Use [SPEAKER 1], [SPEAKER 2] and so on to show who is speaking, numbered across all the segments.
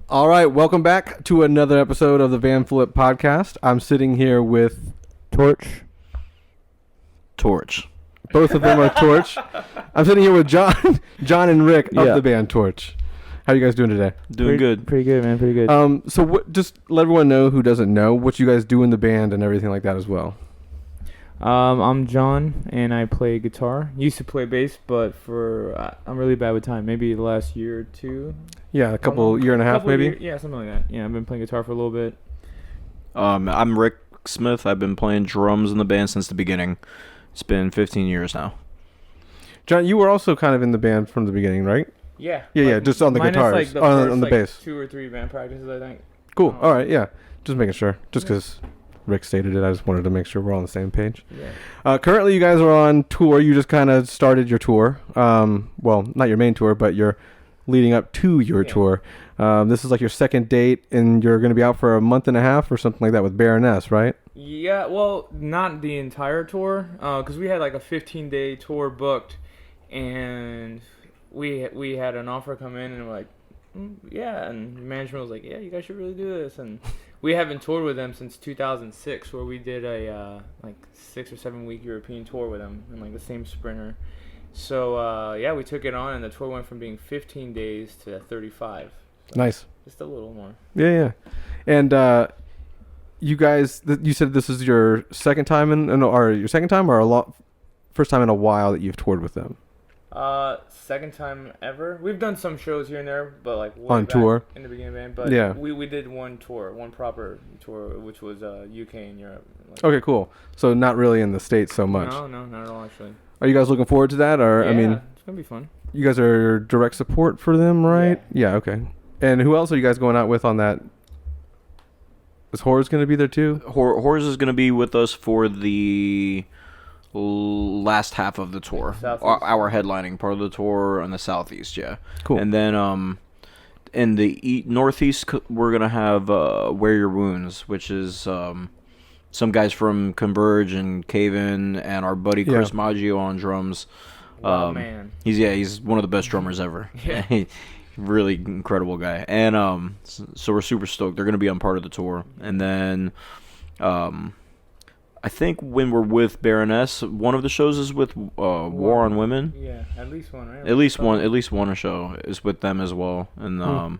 [SPEAKER 1] All right, welcome back to another episode of the Vanflip podcast. I'm sitting here with
[SPEAKER 2] Torche.
[SPEAKER 1] both of them are Torche. I'm sitting here with John and Rick of the band Torche. How are you guys doing today?
[SPEAKER 2] Doing good. Pretty good, man. Pretty good.
[SPEAKER 1] So just let everyone know who doesn't know what you guys do in the band and everything like that as well.
[SPEAKER 2] I'm John, and I play guitar. Used to play bass, but I'm really bad with time. Maybe the last year or two.
[SPEAKER 1] Yeah, year and a half maybe.
[SPEAKER 2] Yeah, something like that. Yeah, I've been playing guitar for a little bit.
[SPEAKER 3] I'm Rick Smith. I've been playing drums in the band since the beginning. It's been 15 years now.
[SPEAKER 1] John, you were also kind of in the band from the beginning, right?
[SPEAKER 2] Yeah.
[SPEAKER 1] Yeah, just on the guitars, on the bass.
[SPEAKER 2] 2 or 3 band practices, I think.
[SPEAKER 1] Cool. All right, yeah. Just making sure. Just because Rick stated it, I just wanted to make sure we're on the same page.
[SPEAKER 2] Yeah.
[SPEAKER 1] Currently, you guys are on tour. You just kind of started your tour. Well, not your main tour, but you're leading up to your tour. This is like your second date, and you're going to be out for a month and a half or something like that with Baroness, right?
[SPEAKER 2] Yeah, well, not the entire tour, because we had like a 15-day tour booked, and we had an offer come in, and we're like, yeah, and management was like, yeah, you guys should really do this, and we haven't toured with them since 2006, where we did a like 6 or 7 week European tour with them in like the same sprinter. So yeah, we took it on, and the tour went from being 15 days to 35. So
[SPEAKER 1] nice.
[SPEAKER 2] Just a little more.
[SPEAKER 1] Yeah. And you guys, you said this is your second time first time in a while that you've toured with them?
[SPEAKER 2] Second time ever. We've done some shows here and there, but like
[SPEAKER 1] on tour
[SPEAKER 2] in the beginning of the band. But yeah, we did one proper tour, which was UK and Europe.
[SPEAKER 1] Okay, cool. So not really in the States so much.
[SPEAKER 2] No, not at all actually.
[SPEAKER 1] Are you guys looking forward to that? Or
[SPEAKER 2] yeah,
[SPEAKER 1] I mean,
[SPEAKER 2] it's gonna be fun.
[SPEAKER 1] You guys are direct support for them, right? Yeah. Okay. And who else are you guys going out with on that? Is Horrors going to be there too?
[SPEAKER 3] Horrors is going to be with us for the last half of the tour. Our headlining part of the tour on the Southeast, yeah.
[SPEAKER 1] Cool.
[SPEAKER 3] And then in the Northeast, we're going to have Wear Your Wounds, which is some guys from Converge and Cave-In, and our buddy Chris Maggio on drums.
[SPEAKER 2] Wow, man.
[SPEAKER 3] He's one of the best drummers ever. Yeah. Really incredible guy. And so we're super stoked. They're going to be on part of the tour. And then I think when we're with Baroness, one of the shows is with War on Women.
[SPEAKER 2] Yeah, at least one, right?
[SPEAKER 3] At least one show is with them as well. And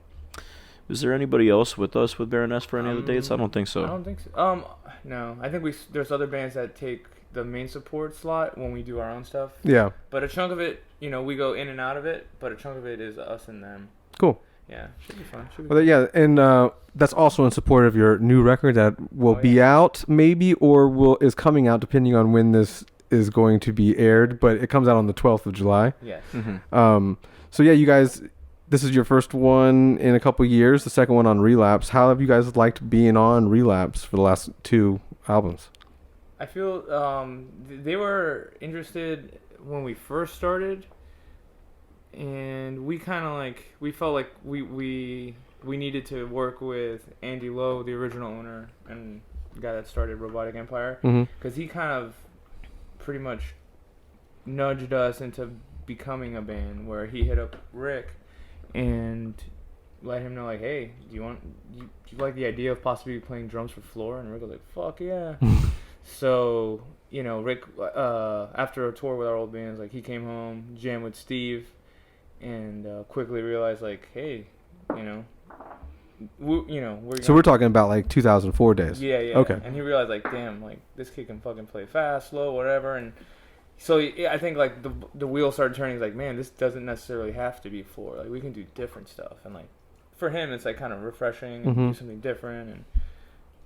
[SPEAKER 3] is there anybody else with us with Baroness for any other dates? I don't think so.
[SPEAKER 2] I don't think so. No. I think there's other bands that take the main support slot when we do our own stuff.
[SPEAKER 1] Yeah.
[SPEAKER 2] But a chunk of it, we go in and out of it, but a chunk of it is us and them.
[SPEAKER 1] Cool.
[SPEAKER 2] Yeah, should be fun.
[SPEAKER 1] Yeah, and that's also in support of your new record that will be out maybe or is coming out depending on when this is going to be aired, but it comes out on the 12th of July.
[SPEAKER 2] Yes.
[SPEAKER 3] Mm-hmm.
[SPEAKER 1] So yeah, you guys, this is your first one in a couple years, the second one on Relapse. How have you guys liked being on Relapse for the last 2 albums?
[SPEAKER 2] I feel they were interested when we first started, and we kind of we felt like we needed to work with Andy Lowe, the original owner and the guy that started Robotic Empire, because he kind of pretty much nudged us into becoming a band, where he hit up Rick and let him know, like, hey, do you like the idea of possibly playing drums for Floor? And Rick was like, fuck yeah. So, Rick, after a tour with our old bands, he came home, jammed with Steve, and quickly realized, hey,
[SPEAKER 1] we're talking about 2004 days.
[SPEAKER 2] Yeah.
[SPEAKER 1] Okay.
[SPEAKER 2] And he realized, damn, this kid can fucking play fast, slow, whatever. And so I think the wheel started turning. He's like, man, this doesn't necessarily have to be Floor. We can do different stuff. And for him, it's kind of refreshing and do something different.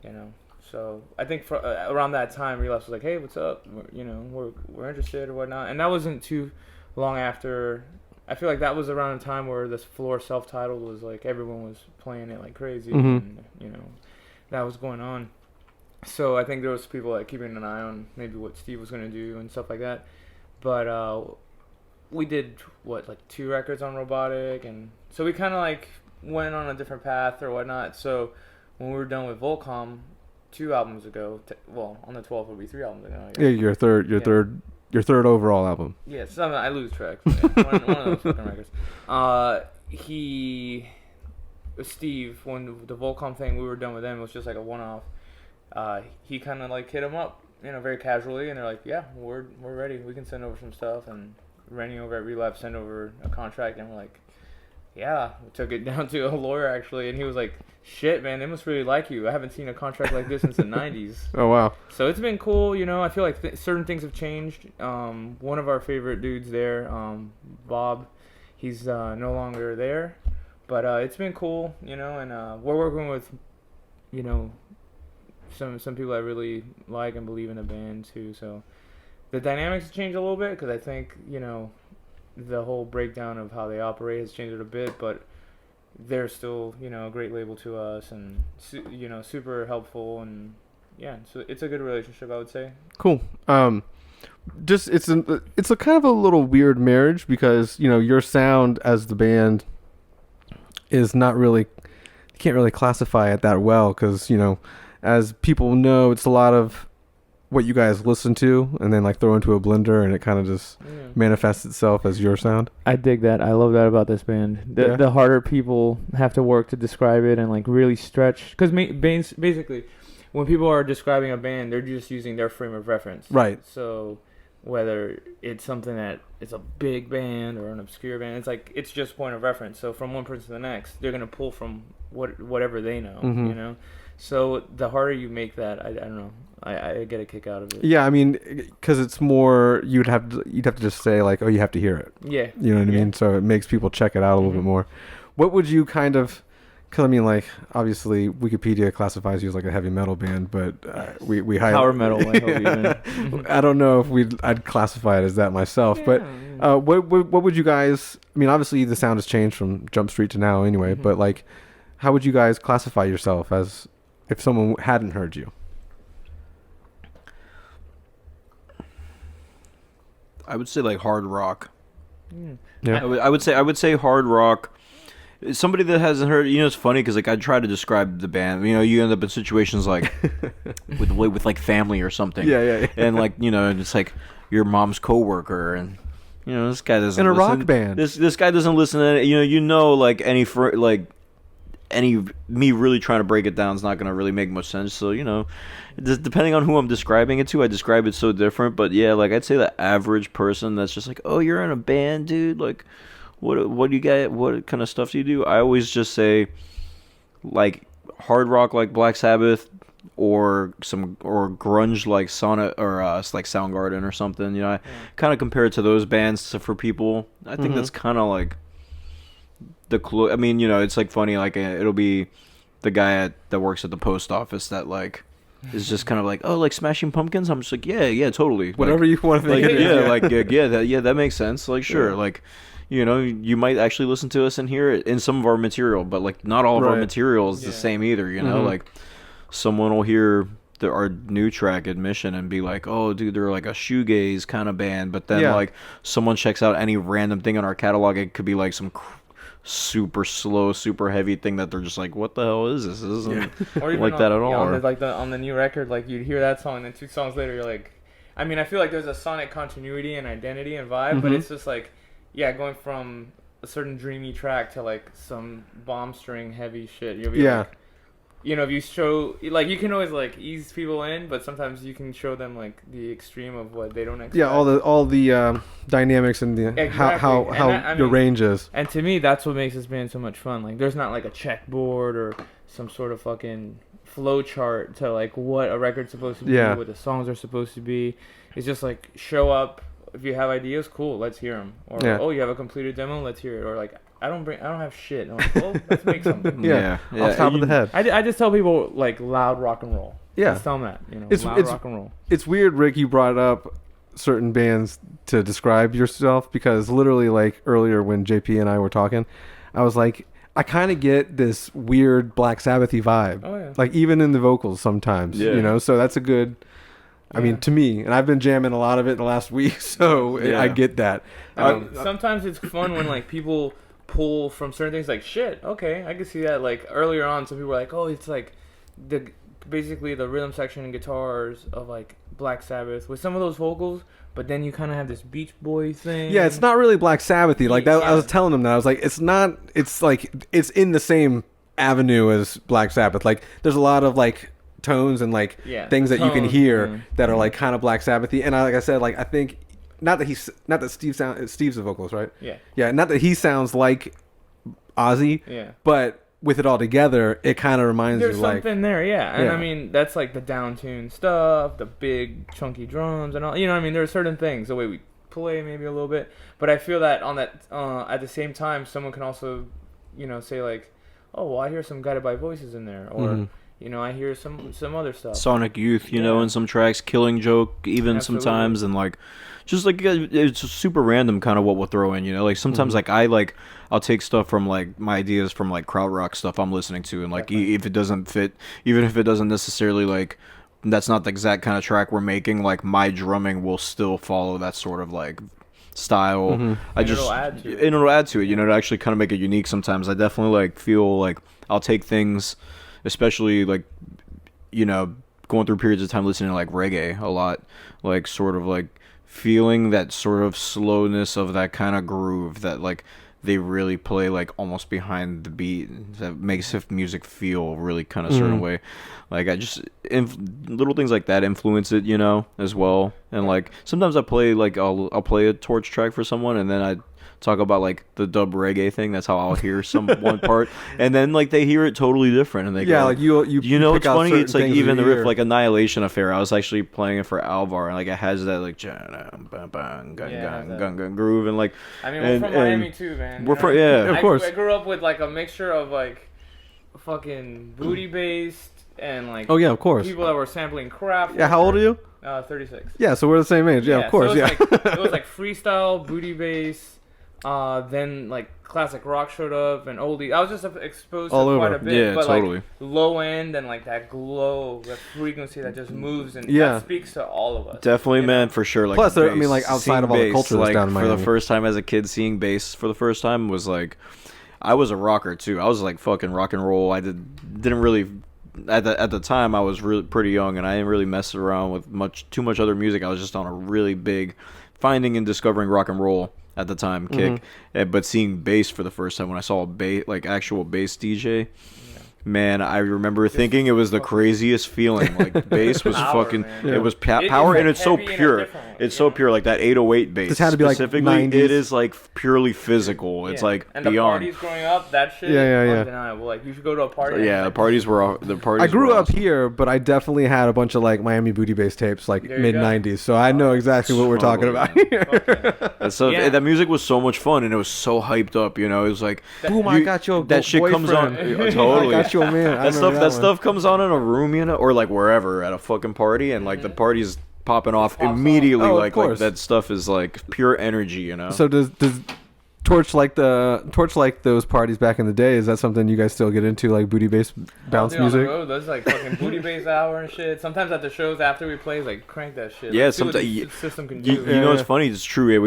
[SPEAKER 2] And so I think for around that time, Relapse was like, hey, what's up? We're interested or whatnot. And that wasn't too long after. I feel like that was around a time where this Floor self-titled was everyone was playing it like crazy, and that was going on. So I think there was people keeping an eye on maybe what Steve was gonna do and stuff like that. But we did 2 records on Robotic, and so we kind of went on a different path or whatnot. So when we were done with Volcom 2 albums ago, on the 12th will be 3 albums ago.
[SPEAKER 1] Yeah, your third overall album.
[SPEAKER 2] Yeah, I lose track. One of those fucking records. Steve, when the Volcom thing, we were done with them. It was just like a one-off. He kind of like hit him up, very casually, and they're like, "Yeah, we're ready. We can send over some stuff." And Rennie over at Relapse sent over a contract, and we're like, "Yeah." We took it down to a lawyer actually, and he was like, "Shit, man, they must really like you. I haven't seen a contract like this since the '90s."
[SPEAKER 1] Oh wow.
[SPEAKER 2] So it's been cool. I feel like certain things have changed. One of our favorite dudes there, Bob, he's no longer there, but it's been cool. And we're working with, some people I really like and believe in the band too. So the dynamics have changed a little bit because I think the whole breakdown of how they operate has changed it a bit, but they're still a great label to us and super helpful, and yeah, so it's a good relationship, I would say.
[SPEAKER 1] Cool. Just it's a kind of a little weird marriage because your sound as the band is not really, you can't really classify it that well because as people know, it's a lot of what you guys listen to and then like throw into a blender, and it kind of just manifests itself as your sound.
[SPEAKER 2] I dig that. I love that about this band. The harder people have to work to describe it and like really stretch, because basically when people are describing a band, they're just using their frame of reference.
[SPEAKER 1] Right.
[SPEAKER 2] So whether it's something that it's a big band or an obscure band, it's just point of reference. So from one person to the next, they're gonna pull from whatever they know. So the harder you make that, I don't know. I get a kick out of it.
[SPEAKER 1] Yeah, I mean, because it's more, you'd have to just say like, oh, you have to hear it.
[SPEAKER 2] Yeah.
[SPEAKER 1] You know what I mean? So it makes people check it out a little bit more. What would you kind of, because I mean, like, obviously Wikipedia classifies you as like a heavy metal band, but we highly
[SPEAKER 2] power metal. I hope even.
[SPEAKER 1] I don't know if I'd classify it as that myself, but what would you guys? I mean, obviously the sound has changed from Jump Street to now, anyway. But like, how would you guys classify yourself as if someone hadn't heard you?
[SPEAKER 3] I would say like hard rock.
[SPEAKER 1] Yeah.
[SPEAKER 3] I would say hard rock. Somebody that hasn't heard, it's funny because like I try to describe the band. You end up in situations like with like family or something.
[SPEAKER 1] Yeah.
[SPEAKER 3] And like and it's like your mom's coworker, and this guy doesn't.
[SPEAKER 1] In a
[SPEAKER 3] listen.
[SPEAKER 1] rock band.
[SPEAKER 3] This guy doesn't listen to like any me really trying to break it down is not gonna really make much sense. So depending on who I'm describing it to, I describe it so different. But yeah, like I'd say the average person that's just like, oh, you're in a band, dude. Like, what do you get? What kind of stuff do you do? I always just say like hard rock like Black Sabbath or grunge like Sonic or like Soundgarden or something. I kind of compare it to those bands for people. I think that's kind of like the clue. I mean, it's like funny. Like it'll be the guy that works at the post office that like is just kind of like, oh, like Smashing Pumpkins. I'm just like, yeah, totally.
[SPEAKER 1] Whatever
[SPEAKER 3] like,
[SPEAKER 1] you want to think.
[SPEAKER 3] Like, that makes sense. Like, sure, like. You might actually listen to us and hear it in some of our material, but like not all of our material is the same either. Like someone will hear our new track Admission and be like, oh dude, they're like a shoegaze kind of band, but then like someone checks out any random thing in our catalog, it could be like some super slow, super heavy thing that they're just like, what the hell is this? This isn't like that at all.
[SPEAKER 2] On the new record, like you'd hear that song and then 2 songs later you're like, I mean, I feel like there's a sonic continuity and identity and vibe, but it's just like, yeah, going from a certain dreamy track to like some bomb string heavy shit. You'll be like, if you show, like, you can always like ease people in, but sometimes you can show them like the extreme of what they don't expect.
[SPEAKER 1] Yeah, all the dynamics and the how your range is.
[SPEAKER 2] And to me, that's what makes this band so much fun. Like, there's not like a checkboard or some sort of fucking flow chart to like what a record's supposed to be, what the songs are supposed to be. It's just like show up. If you have ideas, cool, let's hear them. Or oh, you have a completed demo, let's hear it. Or like I don't have shit. I'm like, well, let's make something.
[SPEAKER 1] Off top of the head.
[SPEAKER 2] I just tell people like loud rock and roll.
[SPEAKER 1] Yeah,
[SPEAKER 2] just tell them that
[SPEAKER 1] it's
[SPEAKER 2] rock and roll.
[SPEAKER 1] It's weird, Rick. You brought up certain bands to describe yourself because literally, like earlier when JP and I were talking, I was like, I kind of get this weird Black Sabbath-y vibe. Oh yeah. Like even in the vocals sometimes. Yeah. So that's a good. I mean, to me, and I've been jamming a lot of it in the last week, so I get that.
[SPEAKER 2] Sometimes it's fun when like people pull from certain things. Like, shit, okay, I can see that. Like earlier on, some people were like, oh, it's like basically the rhythm section and guitars of like Black Sabbath with some of those vocals, but then you kind of have this Beach Boy thing.
[SPEAKER 1] Yeah, it's not really Black Sabbath-y. Like that, I was telling them that I was like, it's not. It's like it's in the same avenue as Black Sabbath. Like there's a lot of like tones and like things that you can hear that are like kind of Black Sabbathy. And like I said, like I think not that Steve's the vocalist, right? Yeah, not that he sounds like Ozzy.
[SPEAKER 2] Yeah.
[SPEAKER 1] But with it all together, it kind of reminds
[SPEAKER 2] There's
[SPEAKER 1] you like
[SPEAKER 2] something there, yeah. And I mean, that's like the down-tuned stuff, the big chunky drums and all. You know what I mean? There are certain things, the way we play maybe a little bit. But I feel that on that at the same time, someone can also, you know, say like, oh, well, I hear some Guided by Voices in there, or you know, I hear some other stuff.
[SPEAKER 3] Sonic Youth, you know, in some tracks, Killing Joke, even sometimes, and like, just like it's super random, kind of what we'll throw in, you know. Like sometimes, like I'll take stuff from like my ideas from like krautrock stuff I'm listening to, and like if it doesn't fit, even if it doesn't necessarily like, that's not the exact kind of track we're making, like my drumming will still follow that sort of like style. It'll add to it, you know, to actually kind of make it unique. Sometimes I definitely like feel like I'll take things, especially like, you know, going through periods of time listening to like reggae a lot, like sort of like feeling that sort of slowness of that kind of groove that like they really play like almost behind the beat, that makes the music feel really kind of certain way. Like I just little things like that influence it, you know, as well. And like sometimes I play like I'll play a Torche track for someone, and then I talk about like the dub reggae thing. That's how I'll hear some one part, and then like they hear it totally different, and they go,
[SPEAKER 1] like you
[SPEAKER 3] know, it's funny. It's like even the riff, like Annihilation Affair. I was actually playing it for Alvar, and like it has that like groove, and like
[SPEAKER 2] I mean, we're from Miami too, man.
[SPEAKER 3] We're from
[SPEAKER 1] of course.
[SPEAKER 2] I grew up with like a mixture of like fucking booty based and like
[SPEAKER 1] of course,
[SPEAKER 2] people that were sampling crap.
[SPEAKER 1] Yeah, how old are you?
[SPEAKER 2] 36.
[SPEAKER 1] Yeah, so we're the same age. Yeah, of course.
[SPEAKER 2] So it was like freestyle, booty bass. Then like classic rock showed up and oldie. I was just exposed to quite a bit, but totally. Like low end and like that glow, that frequency that just moves, and that speaks to all of us.
[SPEAKER 3] Definitely, man, for sure. Like,
[SPEAKER 1] plus, I mean, like outside of all the culture that's down in Miami.
[SPEAKER 3] For the first time as a kid, seeing bass for the first time was like, I was a rocker too. I was like fucking rock and roll. I didn't really. At the time, I was really pretty young, and I didn't really mess around with too much other music. I was just on a really big finding and discovering rock and roll at the time kick. But seeing bass for the first time when I saw actual bass DJ, man, I remember thinking it was the craziest feeling. Like bass was fucking, it was power, and it's so pure. It's so pure, like that 808 bass.
[SPEAKER 1] This had to be
[SPEAKER 3] specifically,
[SPEAKER 1] like 90s.
[SPEAKER 3] It is like purely physical. It's like
[SPEAKER 2] and
[SPEAKER 3] beyond.
[SPEAKER 2] The parties growing up, that shit, undeniable. Like you should go to a party.
[SPEAKER 3] Yeah, the parties were
[SPEAKER 1] I grew up here, but I definitely had a bunch of like Miami booty bass tapes, like mid 90s. So I know exactly what we're talking about here.
[SPEAKER 3] So that music was so much fun, and it was so hyped up. You know, it was like,
[SPEAKER 1] boom, I got your
[SPEAKER 3] that shit comes on. Totally,
[SPEAKER 1] I got your man.
[SPEAKER 3] That stuff comes on in a room, you know, or like wherever at a fucking party, and like the party's popping off immediately. Like that stuff is like pure energy, you know.
[SPEAKER 1] So does Torche like those parties back in the day? Is that something you guys still get into, like booty bass bounce music?
[SPEAKER 2] On the road, there's like fucking booty bass hour and shit. Sometimes at the shows after we play, like crank that shit.
[SPEAKER 3] Yeah,
[SPEAKER 2] like,
[SPEAKER 3] sometimes
[SPEAKER 2] the system can do.
[SPEAKER 3] You know, it's funny. It's true. Yeah,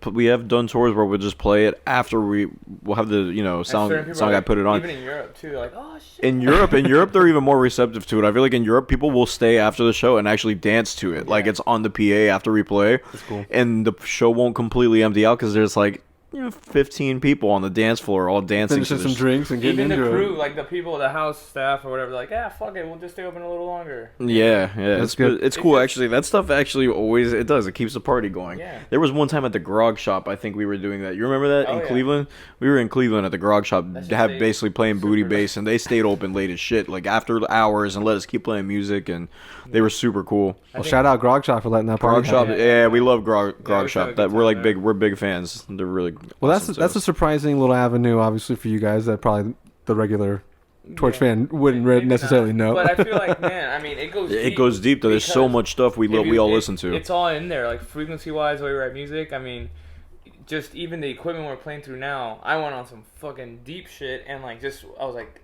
[SPEAKER 3] we have done tours where we'll just play it after we'll have the sound guy put it on.
[SPEAKER 2] Even in Europe too, like oh shit.
[SPEAKER 3] In Europe, they're even more receptive to it. I feel like in Europe, people will stay after the show and actually dance to it. Like it's on the PA after we play.
[SPEAKER 1] That's cool.
[SPEAKER 3] And the show won't completely empty out because there's like 15 people on the dance floor all dancing.
[SPEAKER 1] Finishing some drinks and getting into it.
[SPEAKER 2] Even the crew, like the people, the house staff or whatever, like, fuck it, we'll just stay open a little longer.
[SPEAKER 3] Yeah,
[SPEAKER 1] that's good.
[SPEAKER 3] It's cool, actually. That stuff actually always, it keeps the party going.
[SPEAKER 2] Yeah.
[SPEAKER 3] There was one time at the Grog Shop, I think we were doing that. You remember that in Cleveland? We were in Cleveland at the Grog Shop, basically playing booty bass, and they stayed open late as shit, like after the hours, and let us keep playing music, and they were super cool.
[SPEAKER 1] Well, shout out Grog Shop for letting that party
[SPEAKER 3] Grog Shop, we love Grog Shop. That we're like we're big fans. They're really
[SPEAKER 1] well. That's a surprising little avenue, obviously, for you guys that probably the regular Torche fan wouldn't necessarily know.
[SPEAKER 2] But I feel like, man, I mean, it goes deep.
[SPEAKER 3] It goes deep, though. There's so much stuff we all listen to.
[SPEAKER 2] It's all in there, like frequency-wise, the way we write music. I mean, just even the equipment we're playing through now, I went on some fucking deep shit, and like I was like,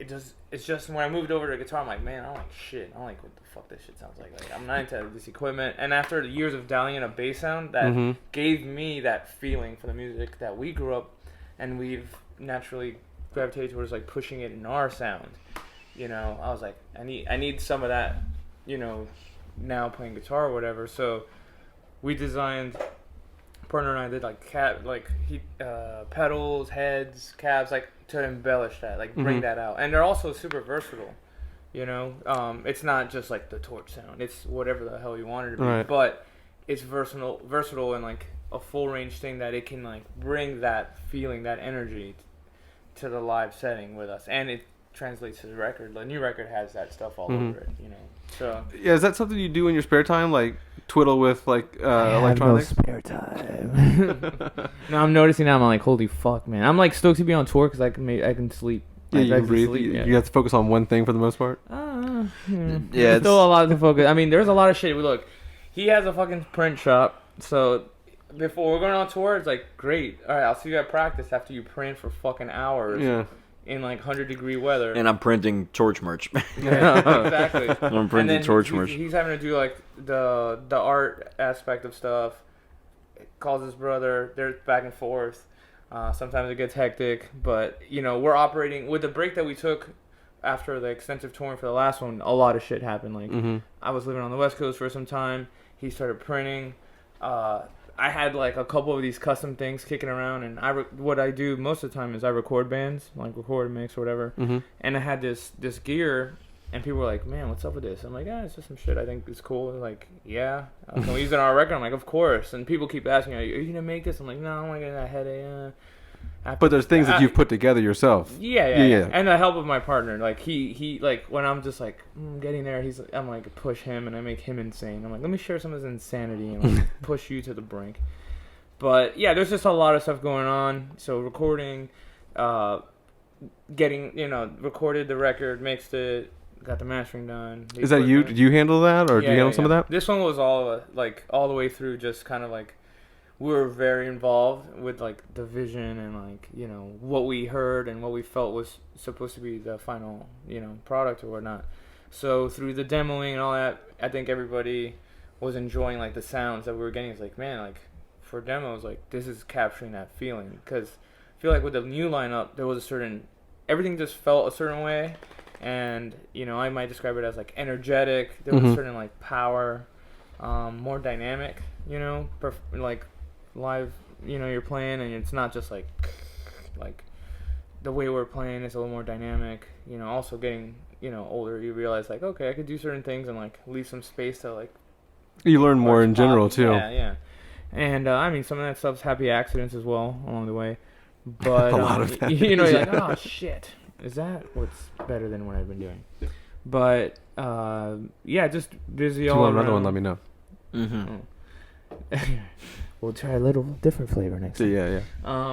[SPEAKER 2] it's just when I moved over to guitar, I'm like, man, I don't like shit. I don't like what the fuck this shit sounds like. Like I'm not into this equipment. And after years of dialing in a bass sound, that gave me that feeling for the music that we grew up, and we've naturally gravitated towards like pushing it in our sound. You know, I was like, I need some of that, you know, now playing guitar or whatever. So we designed partner and I did like pedals, heads, cabs, like to embellish that, like bring that out. And they're also super versatile. You know, it's not just like the Torche sound. It's whatever the hell you want it to be.
[SPEAKER 1] Right.
[SPEAKER 2] But it's versatile and like a full range thing that it can like bring that feeling, that energy to the live setting with us, and it translates to the record. The new record has that stuff all over it. You know. So
[SPEAKER 1] yeah, is that something you do in your spare time, like twiddle with like electronics?
[SPEAKER 2] I have no spare time. No, I'm noticing now. I'm like, holy fuck, man. I'm like stoked to be on tour because I can sleep.
[SPEAKER 1] Yeah, you
[SPEAKER 2] I
[SPEAKER 1] can breathe.
[SPEAKER 2] sleep,
[SPEAKER 1] You have to focus on one thing for the most part.
[SPEAKER 3] Yeah,
[SPEAKER 2] there's still a lot to focus. I mean, there's a lot of shit. Look, he has a fucking print shop, so before we're going on tour, it's like, great. All right, I'll see you at practice after you print for fucking hours.
[SPEAKER 1] Yeah.
[SPEAKER 2] In like 100-degree weather.
[SPEAKER 3] And I'm printing Torche merch.
[SPEAKER 2] Yeah, exactly.
[SPEAKER 3] I'm printing Torche merch.
[SPEAKER 2] He's having to do like the art aspect of stuff. Calls his brother. They're back and forth. Sometimes it gets hectic, but you know, we're operating with the break that we took after the extensive touring for the last one. A lot of shit happened. Like I was living on the West Coast for some time. He started printing. I had like a couple of these custom things kicking around, and what I do most of the time is I record bands, like record, mix, or whatever. And I had this gear, and people were like, "Man, what's up with this?" I'm like, "Yeah, it's just some shit I think is cool." They're like, "Yeah, can we use it on our record?" I'm like, "Of course." And people keep asking, "Are you gonna make this?" I'm like, "No, I'm not getting that headache."
[SPEAKER 1] But there's things that you've put together yourself.
[SPEAKER 2] Yeah. And the help of my partner, like he like when I'm just like getting there, I'm like push him and I make him insane. I'm like, let me share some of his insanity and like push you to the brink. But yeah, there's just a lot of stuff going on. So recording, getting recorded the record, mixed it, got the mastering done.
[SPEAKER 1] Is that you? Did you handle that, or do you handle some of that?
[SPEAKER 2] This one was all the way through, just kind of like. We were very involved with like the vision and like what we heard and what we felt was supposed to be the final product or whatnot. So through the demoing and all that, I think everybody was enjoying like the sounds that we were getting. It's like, man, like for demos, like this is capturing that feeling, because I feel like with the new lineup there was everything just felt a certain way, and I might describe it as like energetic. There was a certain like power, more dynamic, like. Live, you're playing and it's not just like the way we're playing is a little more dynamic. Also getting older, you realize like, okay, I could do certain things and like leave some space to like. You
[SPEAKER 1] learn more in general too.
[SPEAKER 2] Yeah. And I mean, some of that stuff's happy accidents as well along the way. But
[SPEAKER 1] a lot of that.
[SPEAKER 2] you're like, oh shit, is that what's better than what I've been doing? But yeah, just busy all around.
[SPEAKER 1] If you want another one, let me know.
[SPEAKER 2] We'll try a little different flavor next time.
[SPEAKER 1] Yeah.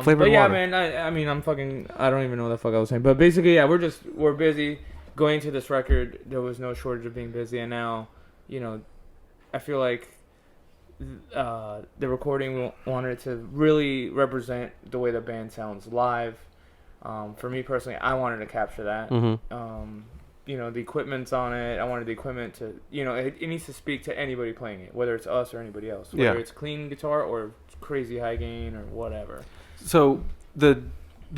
[SPEAKER 2] Flavor but yeah, man, I mean, I don't even know what the fuck I was saying. But basically, yeah, we're busy. Going to this record, there was no shortage of being busy. And now, I feel like the recording, we wanted it to really represent the way the band sounds live. For me personally, I wanted to capture that. The equipment's on it. I wanted the equipment to, it needs to speak to anybody playing it, whether it's us or anybody else, whether it's clean guitar or crazy high gain or whatever.
[SPEAKER 1] So the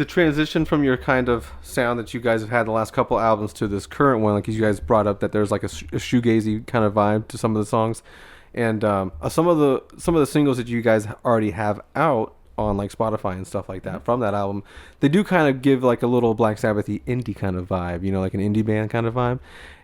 [SPEAKER 1] transition from your kind of sound that you guys have had the last couple albums to this current one, like you guys brought up that there's like a shoegazy kind of vibe to some of the songs, and some of the singles that you guys already have out on like Spotify and stuff like that from that album, they do kind of give like a little Black Sabbath-y indie kind of vibe, like an indie band kind of vibe.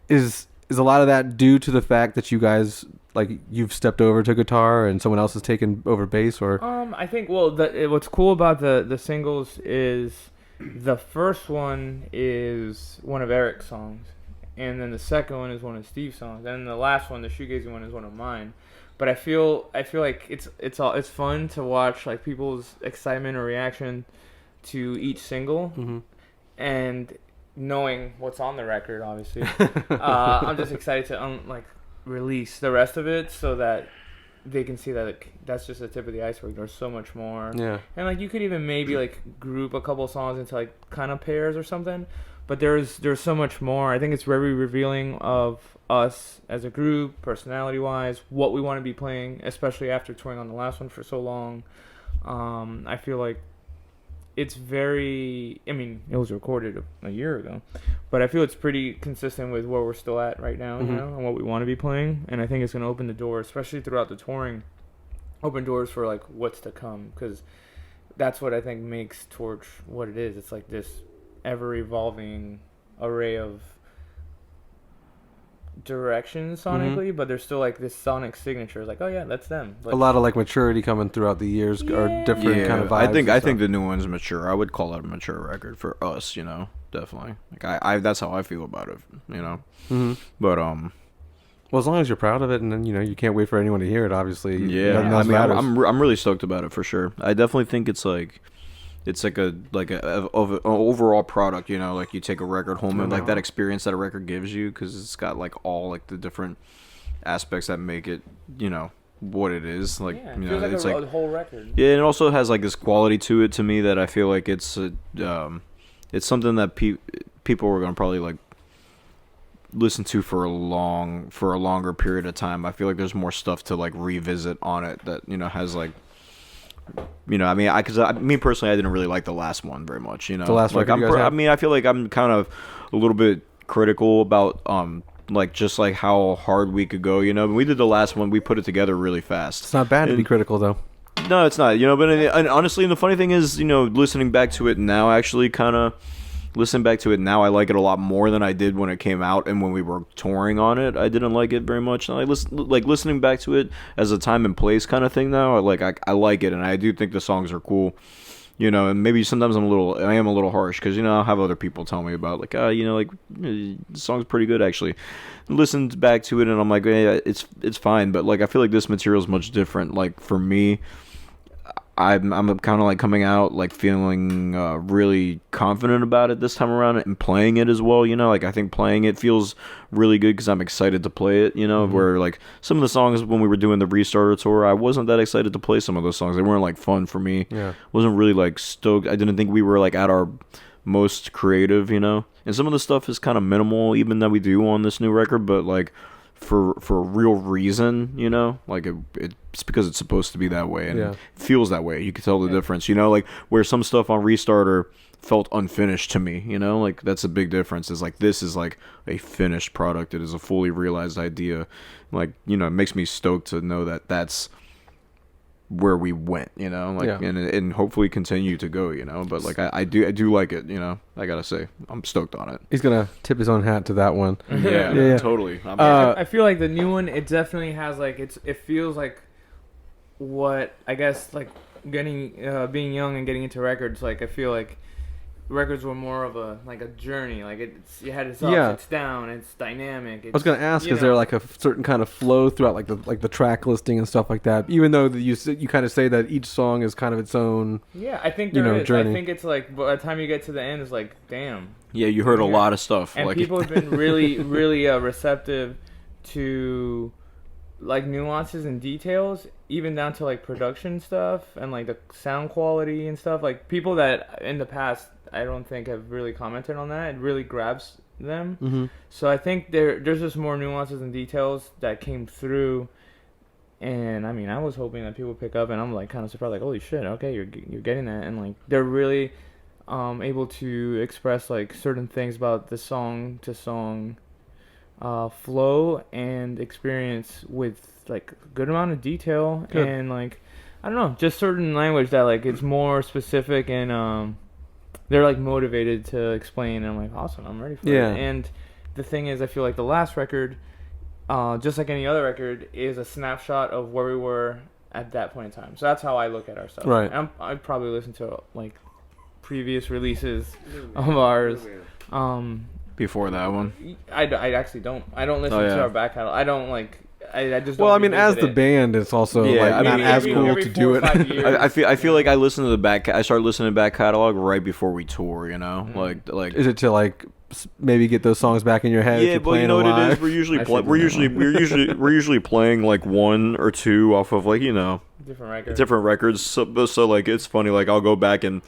[SPEAKER 1] Is a lot of that due to the fact that you guys like you've stepped over to guitar and someone else has taken over bass, or?
[SPEAKER 2] I think what's cool about the singles is the first one is one of Eric's songs, and then the second one is one of Steve's songs, and the last one, the shoegazy one, is one of mine. But I feel like it's fun to watch like people's excitement or reaction to each single, and knowing what's on the record. Obviously, I'm just excited to release the rest of it so that they can see that that's just the tip of the iceberg. There's so much more.
[SPEAKER 1] Yeah.
[SPEAKER 2] And like you could even maybe like group a couple songs into like kind of pairs or something. But there's so much more. I think it's very revealing of us as a group, personality-wise, what we want to be playing, especially after touring on the last one for so long. I feel like it's very... I mean, it was recorded a year ago, but I feel it's pretty consistent with where we're still at right now, and what we want to be playing. And I think it's going to open the door, especially throughout the touring, open doors for like what's to come, because that's what I think makes Torche what it is. It's like this ever evolving array of directions sonically, but there's still like this sonic signature. It's like, oh yeah, that's them. But
[SPEAKER 1] a lot of like maturity coming throughout the years, or different kind of vibes.
[SPEAKER 3] I think the new one's mature. I would call it a mature record for us, you know, definitely. Like I that's how I feel about it, you know. But
[SPEAKER 1] well, as long as you're proud of it, and then you can't wait for anyone to hear it. Obviously,
[SPEAKER 3] yeah. I mean, I'm really stoked about it for sure. I definitely think it's like a overall product, you know, like you take a record home and like that experience that a record gives you, because it's got like all like the different aspects that make it, you know, what it is. Like,
[SPEAKER 2] yeah, it
[SPEAKER 3] you
[SPEAKER 2] feels
[SPEAKER 3] know,
[SPEAKER 2] like
[SPEAKER 3] it's
[SPEAKER 2] a
[SPEAKER 3] like
[SPEAKER 2] whole record.
[SPEAKER 3] Yeah, and it also has like this quality to it to me that I feel like it's something that people are gonna probably like listen to for a longer period of time. I feel like there's more stuff to like revisit on it that, you know, has like, you know, I mean, me personally, I didn't really like the last one very much, you know.
[SPEAKER 1] The last
[SPEAKER 3] like,
[SPEAKER 1] record
[SPEAKER 3] I mean, I feel like I'm kind of a little bit critical about like just like how hard we could go, you know. When we did the last one, we put it together really fast.
[SPEAKER 1] It's not bad to be critical though.
[SPEAKER 3] No, it's not, you know. But and honestly, and the funny thing is, you know, listening back to it now, I like it a lot more than I did when it came out and when we were touring on it. I didn't like it very much. And listening back to it as a time and place kind of thing now. I like it, and I do think the songs are cool. You know, and maybe sometimes I am a little harsh, because, you know, I'll have other people tell me about like, you know, like the song's pretty good actually. Listened back to it and I'm like, yeah, it's fine, but like I feel like this material is much different. Like for me, I'm kind of like coming out like feeling really confident about it this time around, and playing it as well, you know. Like I think playing it feels really good because I'm excited to play it, you know. Where like some of the songs when we were doing the Restarter tour, I wasn't that excited to play some of those songs. They weren't like fun for me. Wasn't really like stoked. I didn't think we were like at our most creative, you know. And some of the stuff is kind of minimal even that we do on this new record, but like for a real reason, you know, like it's because it's supposed to be that way, and it feels that way. You can tell the difference, you know, like where some stuff on Restarter felt unfinished to me, you know, like that's a big difference. Is like this is like a finished product. It is a fully realized idea. Like, you know, it makes me stoked to know that that's where we went, you know, like and hopefully continue to go, you know. But like I do like it, you know. I gotta say I'm stoked on it.
[SPEAKER 1] He's gonna tip his own hat to that one.
[SPEAKER 3] Yeah, totally.
[SPEAKER 2] I feel like the new one, it definitely has like it feels like what I guess like getting being young and getting into records. Like I feel like records were more of a journey. Like it had its ups, it's down, it's dynamic. I was
[SPEAKER 1] gonna ask, is there like a certain kind of flow throughout like the track listing and stuff like that? Even though you kind of say that each song is kind of its own.
[SPEAKER 2] Yeah, I think there is. Journey. I think it's like by the time you get to the end, it's like damn.
[SPEAKER 3] Yeah, you heard a lot of stuff,
[SPEAKER 2] and like, people have been really, really receptive to like nuances and details, even down to like production stuff and like the sound quality and stuff. Like people that in the past I don't think have really commented on that. It really grabs them. So I think there's just more nuances and details that came through. And I mean, I was hoping that people would pick up, and I'm like kind of surprised, like holy shit, okay, you're getting that, and like they're really able to express like certain things about the song to song flow and experience with like a good amount of detail. And like I don't know, just certain language that like it's more specific, and they're like motivated to explain, and I'm like awesome, I'm ready for it. And the thing is, I feel like the last record, just like any other record, is a snapshot of where we were at that point in time. So that's how I look at our stuff.
[SPEAKER 1] Right.
[SPEAKER 2] I'd probably listen to like previous releases of ours.
[SPEAKER 3] Before that one,
[SPEAKER 2] I actually don't. I don't listen to our back catalog. I don't like. I just. Don't
[SPEAKER 1] well, I mean, as the band, it's also not as cool to do it.
[SPEAKER 3] I feel like I listen to the back. I started listening to the back catalog right before we tour. You know, like. Is
[SPEAKER 1] it to like maybe get those songs back in your head?
[SPEAKER 3] Yeah, but you know what it is. We're usually playing like one or two off of like, you know,
[SPEAKER 2] different records.
[SPEAKER 3] So like it's funny. Like I'll go back and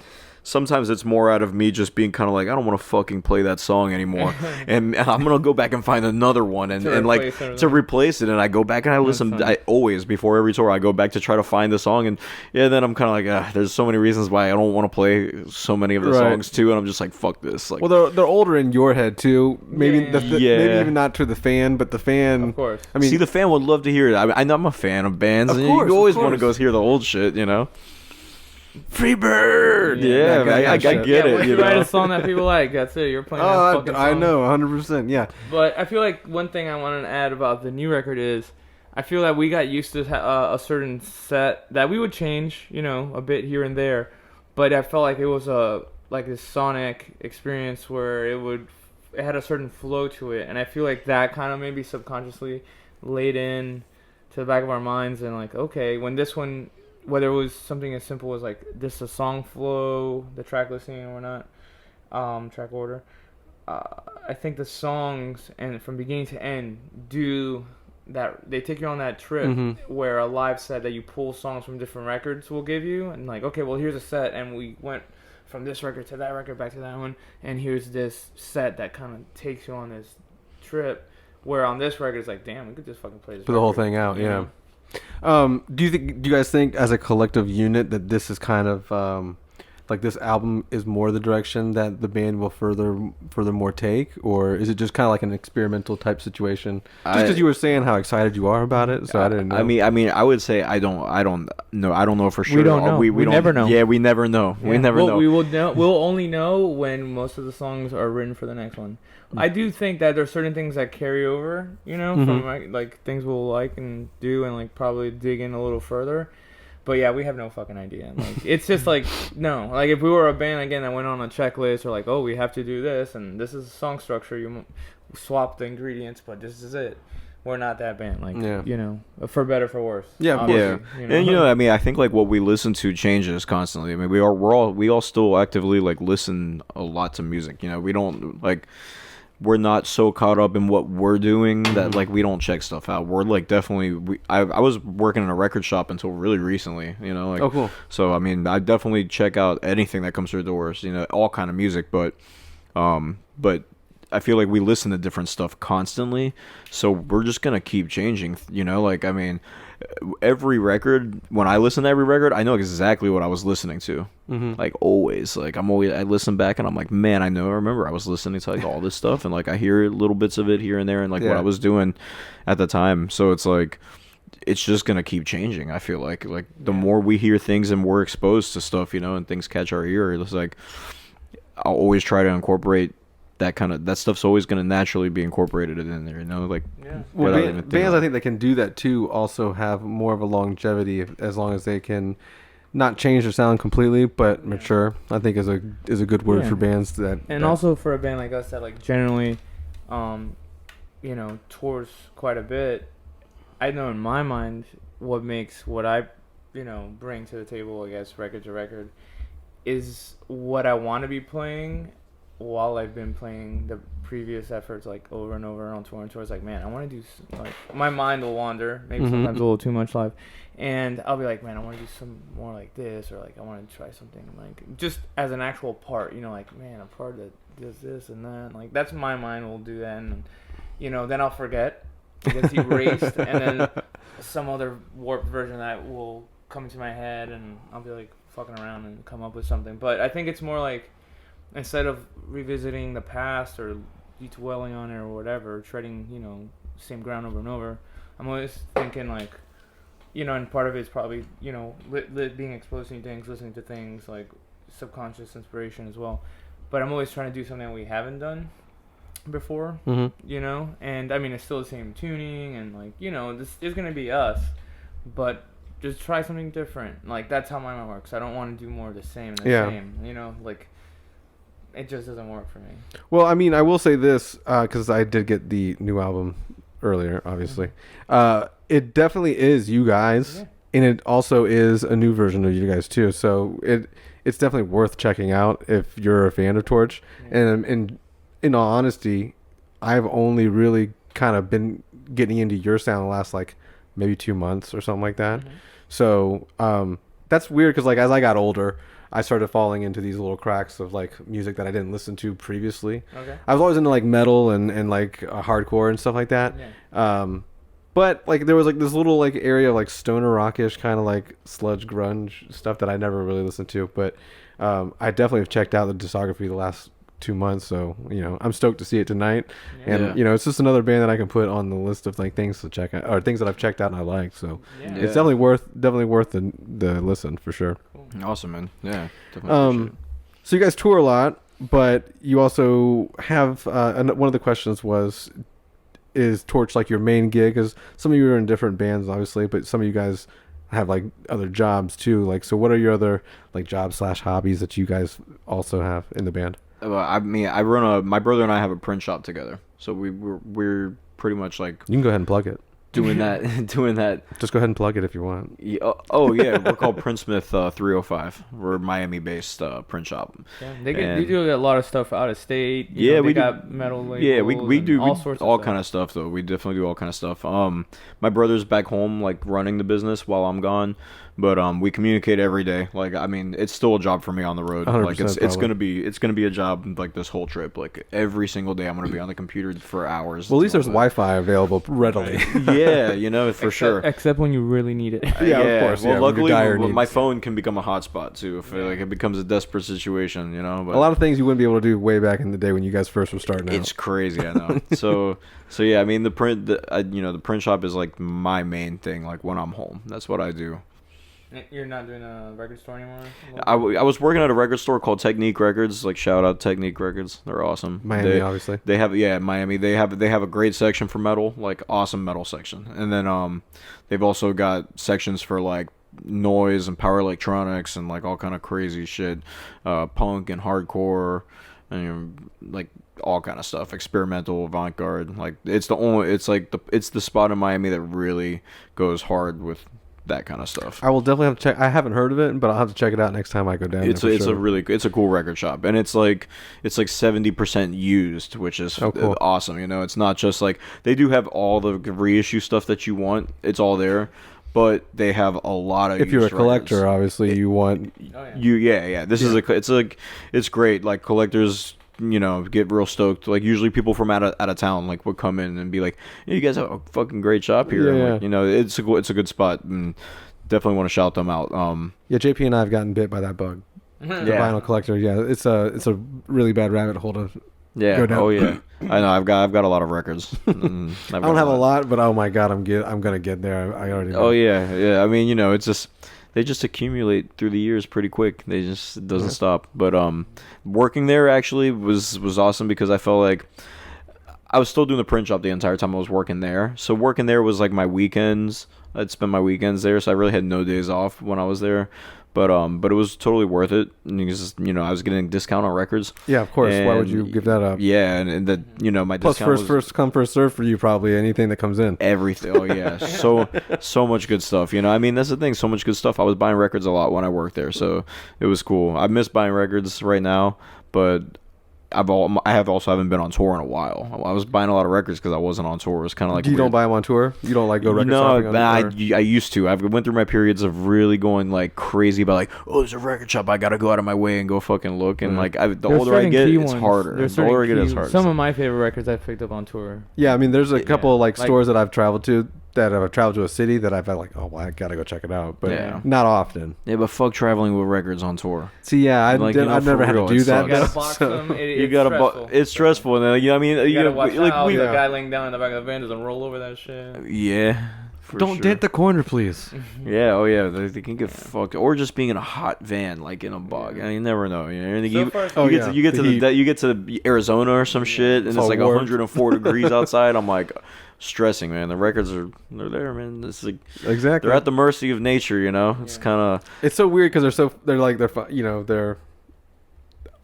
[SPEAKER 3] sometimes it's more out of me just being kind of like, I don't want to fucking play that song anymore, and I'm gonna go back and find another one and like to replace it, and I go back and I listen. I always, before every tour, I go back to try to find the song, and then I'm kind of like, there's so many reasons why I don't want to play so many of the songs too, and I'm just like, fuck this. Like,
[SPEAKER 1] well, they're older in your head too. Maybe maybe even not to the fan, but the fan.
[SPEAKER 2] Of course.
[SPEAKER 1] I mean,
[SPEAKER 3] see, the fan would love to hear it. I know I'm a fan of bands, and you always want to go hear the old shit, you know. Freebird. Yeah, I get it.
[SPEAKER 2] Once you write a song that people like, that's it. You're playing that fucking song.
[SPEAKER 1] I know, 100%. Yeah.
[SPEAKER 2] But I feel like one thing I want to add about the new record is, I feel that we got used to a certain set that we would change, you know, a bit here and there. But I felt like it was like this sonic experience where it had a certain flow to it, and I feel like that kind of maybe subconsciously laid in to the back of our minds, and like, okay, when this one, whether it was something as simple as like this a song flow, the track listing or not, track order, I think the songs, and from beginning to end, do that, they take you on that trip where a live set that you pull songs from different records will give you, and like, okay, well, here's a set, and we went from this record to that record back to that one, and here's this set that kind of takes you on this trip, where on this record it's like, damn, we could just fucking play this.
[SPEAKER 1] Put the whole thing out, yeah. Do you guys think as a collective unit that this is kind of like this album is more the direction that the band will furthermore take, or is it just kind of like an experimental type situation? Just because you were saying how excited you are about it, so I didn't know.
[SPEAKER 3] I mean, I would say I don't know for sure.
[SPEAKER 2] We don't know. We never know.
[SPEAKER 3] Yeah, we never know. Yeah. We never know.
[SPEAKER 2] We will know. We'll only know when most of the songs are written for the next one. I do think that there's certain things that carry over, you know, from like things we'll like and do, and like probably dig in a little further. But yeah, we have no fucking idea. Like, it's just like, no. Like, if we were a band, again, that went on a checklist, or like, oh, we have to do this, and this is a song structure, you swap the ingredients, but this is it. We're not that band. Like, you know, for better, for worse.
[SPEAKER 3] Yeah, yeah. You know? And, you know, I mean, I think, like, what we listen to changes constantly. I mean, we all still actively, like, listen a lot to music. You know, we don't, like... We're not so caught up in what we're doing that like we don't check stuff out. We're like definitely I was working in a record shop until really recently, you know, like,
[SPEAKER 1] oh, cool.
[SPEAKER 3] So I mean, I definitely check out anything that comes through the doors, you know, all kind of music, but I feel like we listen to different stuff constantly, so we're just gonna keep changing, you know. Like, I mean, every record, when I listen to every record, I know exactly what I was listening to. Like, always. Like, I listen back and I'm like, man, I remember I was listening to like all this stuff, and like I hear little bits of it here and there, and like what I was doing at the time. So it's like, it's just gonna keep changing. I feel like the more we hear things and we're exposed to stuff, you know, and things catch our ear, it's like I'll always try to incorporate that stuff's always going to naturally be incorporated in there, you know, like
[SPEAKER 1] well, bands I think that can do that too also have more of a longevity as long as they can not change their sound completely but mature. I think is a good word for bands that
[SPEAKER 2] also for a band like us that like generally you know, tours quite a bit. I know in my mind what makes what I, you know, bring to the table, I guess, record to record, is what I want to be playing while I've been playing the previous efforts like over and over on tour and tours. Like, man, I want to do like, my mind will wander maybe sometimes a little too much live, and I'll be like, man, I want to do some more like this, or like I want to try something like just as an actual part, you know, like, man, a part that does this and that, like that's my mind will do that, and you know, then I'll forget, it gets erased, and then some other warped version of that will come into my head, and I'll be like fucking around and come up with something. But I think it's more like, instead of revisiting the past or dwelling on it or whatever, treading, you know, same ground over and over, I'm always thinking like, you know, and part of it is probably, you know, being exposed to new things, listening to things, like subconscious inspiration as well. But I'm always trying to do something we haven't done before, you know, and I mean, it's still the same tuning and like, you know, this is going to be us, but just try something different. Like, that's how my mind works. I don't want to do more of the same and the same, you know, like, it just doesn't work for me.
[SPEAKER 1] Well, I mean, I will say this, because I did get the new album earlier, obviously. It definitely is you guys, and it also is a new version of you guys, too. So it's definitely worth checking out if you're a fan of Torche. And in all honesty, I've only really kind of been getting into your sound the last, like, maybe 2 months or something like that. So that's weird, because, like, as I got older, I started falling into these little cracks of like music that I didn't listen to previously.
[SPEAKER 2] Okay.
[SPEAKER 1] I was always into like metal and like hardcore and stuff like that. But like there was like this little like area of like stoner rockish kind of like sludge grunge stuff that I never really listened to. But I definitely have checked out the discography the last 2 months, so I'm stoked to see it tonight. And it's just another band that I can put on the list of like things to check out or things that I've checked out and I like. So it's definitely worth the listen for sure.
[SPEAKER 3] Cool. Awesome, man. Yeah, definitely.
[SPEAKER 1] So you guys tour a lot, but you also have one of the questions was, is Torche like your main gig? Because some of you are in different bands obviously, but some of you guys have like other jobs too. Like, so what are your other like jobs / hobbies that you guys also have in the band?
[SPEAKER 3] I mean, my brother and I have a print shop together, so we're pretty much like,
[SPEAKER 1] you can go ahead and plug it.
[SPEAKER 3] doing that.
[SPEAKER 1] Just go ahead and plug it if you want.
[SPEAKER 3] Yeah, yeah, we're called Printsmith 305. We're a Miami-based print shop.
[SPEAKER 2] Yeah, they do a lot of stuff out of state. We got metal labels.
[SPEAKER 3] Yeah, we do
[SPEAKER 2] all sorts of
[SPEAKER 3] all
[SPEAKER 2] stuff.
[SPEAKER 3] kind of stuff though. We definitely do all kind of stuff. My brother's back home, like running the business while I'm gone. But we communicate every day. Like, I mean, it's still a job for me on the road. Like it's gonna be a job like this whole trip. Like every single day, I'm gonna be on the computer for hours.
[SPEAKER 1] Well, at least there's Wi-Fi available readily.
[SPEAKER 3] Yeah, for sure.
[SPEAKER 2] Except when you really need it.
[SPEAKER 1] Yeah, of course.
[SPEAKER 3] Well,
[SPEAKER 1] yeah,
[SPEAKER 3] luckily, my phone can become a hotspot too if like it becomes a desperate situation. But
[SPEAKER 1] a lot of things you wouldn't be able to do way back in the day when you guys first were starting out.
[SPEAKER 3] It's crazy, I know. so yeah, I mean the print shop is like my main thing. Like when I'm home, that's what I do.
[SPEAKER 2] You're not doing a record store anymore?
[SPEAKER 3] I was working at a record store called Technique Records. Like, shout out Technique Records. They're awesome.
[SPEAKER 1] Miami, obviously.
[SPEAKER 3] They have Miami. They have a great section for metal, like awesome metal section. And then they've also got sections for like noise and power electronics and like all kind of crazy shit, punk and hardcore, and like all kind of stuff, experimental, avant-garde. Like it's the spot in Miami that really goes hard with that kind of stuff.
[SPEAKER 1] I will definitely have to check. I haven't heard of it, but I'll have to check it out next time I go down.
[SPEAKER 3] It's a cool record shop, and it's like 70% used, which is
[SPEAKER 1] cool.
[SPEAKER 3] Awesome. It's not just like they do have all the reissue stuff that you want. It's all there, but they have a lot of.
[SPEAKER 1] If you're a collector,
[SPEAKER 3] records.
[SPEAKER 1] Obviously you want.
[SPEAKER 3] It's great. Like collectors, get real stoked. Like usually people from out of town like would come in and be like, hey, you guys have a fucking great shop here.
[SPEAKER 1] Yeah.
[SPEAKER 3] And, like, it's a good spot, and definitely want to shout them out.
[SPEAKER 1] JP and I have gotten bit by that bug. The vinyl collector. Yeah, it's a really bad rabbit hole to go down.
[SPEAKER 3] Oh yeah. I know. I've got a lot of records.
[SPEAKER 1] I don't have a lot, but oh my god, I'm gonna get there. I already know.
[SPEAKER 3] Oh yeah. I mean, it's just. They just accumulate through the years pretty quick. It doesn't stop. But working there actually was awesome because I felt like I was still doing the print shop the entire time I was working there. So working there was like my weekends. I'd spend my weekends there, so I really had no days off when I was there. But it was totally worth it. And I was getting a discount on records.
[SPEAKER 1] Yeah, of course. Why would you give that up?
[SPEAKER 3] Yeah, and that my
[SPEAKER 1] plus
[SPEAKER 3] discount was
[SPEAKER 1] first come first serve for you probably. Anything that comes in.
[SPEAKER 3] Everything. Oh yeah, so much good stuff. I mean that's the thing. So much good stuff. I was buying records a lot when I worked there, so it was cool. I miss buying records right now, but I haven't been on tour in a while. I was buying a lot of records because I wasn't on tour. It was kind of like
[SPEAKER 1] you don't buy them on tour. You don't like go record shopping.
[SPEAKER 3] No, I used to. I went through my periods of really going like crazy about like, oh, there's a record shop. I gotta go out of my way and go fucking look. And like, the older I get, it's harder. The older I get, it's harder.
[SPEAKER 2] Some of my favorite records I've picked up on tour.
[SPEAKER 1] Yeah, I mean, there's a couple of like stores that I've traveled to. That I've traveled to a city that I've felt like, oh, well, I gotta go check it out, but not often.
[SPEAKER 3] Yeah, but fuck traveling with records on tour.
[SPEAKER 1] See, yeah, I've never had to do that.
[SPEAKER 2] You gotta box them.
[SPEAKER 3] It's stressful. And
[SPEAKER 2] you gotta watch out. The guy laying down in the back of the van doesn't roll over that shit.
[SPEAKER 3] Yeah.
[SPEAKER 1] Don't dent the corner, please.
[SPEAKER 3] Yeah, oh yeah, they can get fucked, or just being in a hot van, like in a bog. You never know. You get to Arizona or some shit, and it's like 104 degrees outside. I'm like stressing, man. The records they're there, man. It's like
[SPEAKER 1] exactly
[SPEAKER 3] they're at the mercy of nature. It's kind of
[SPEAKER 1] it's so weird because they're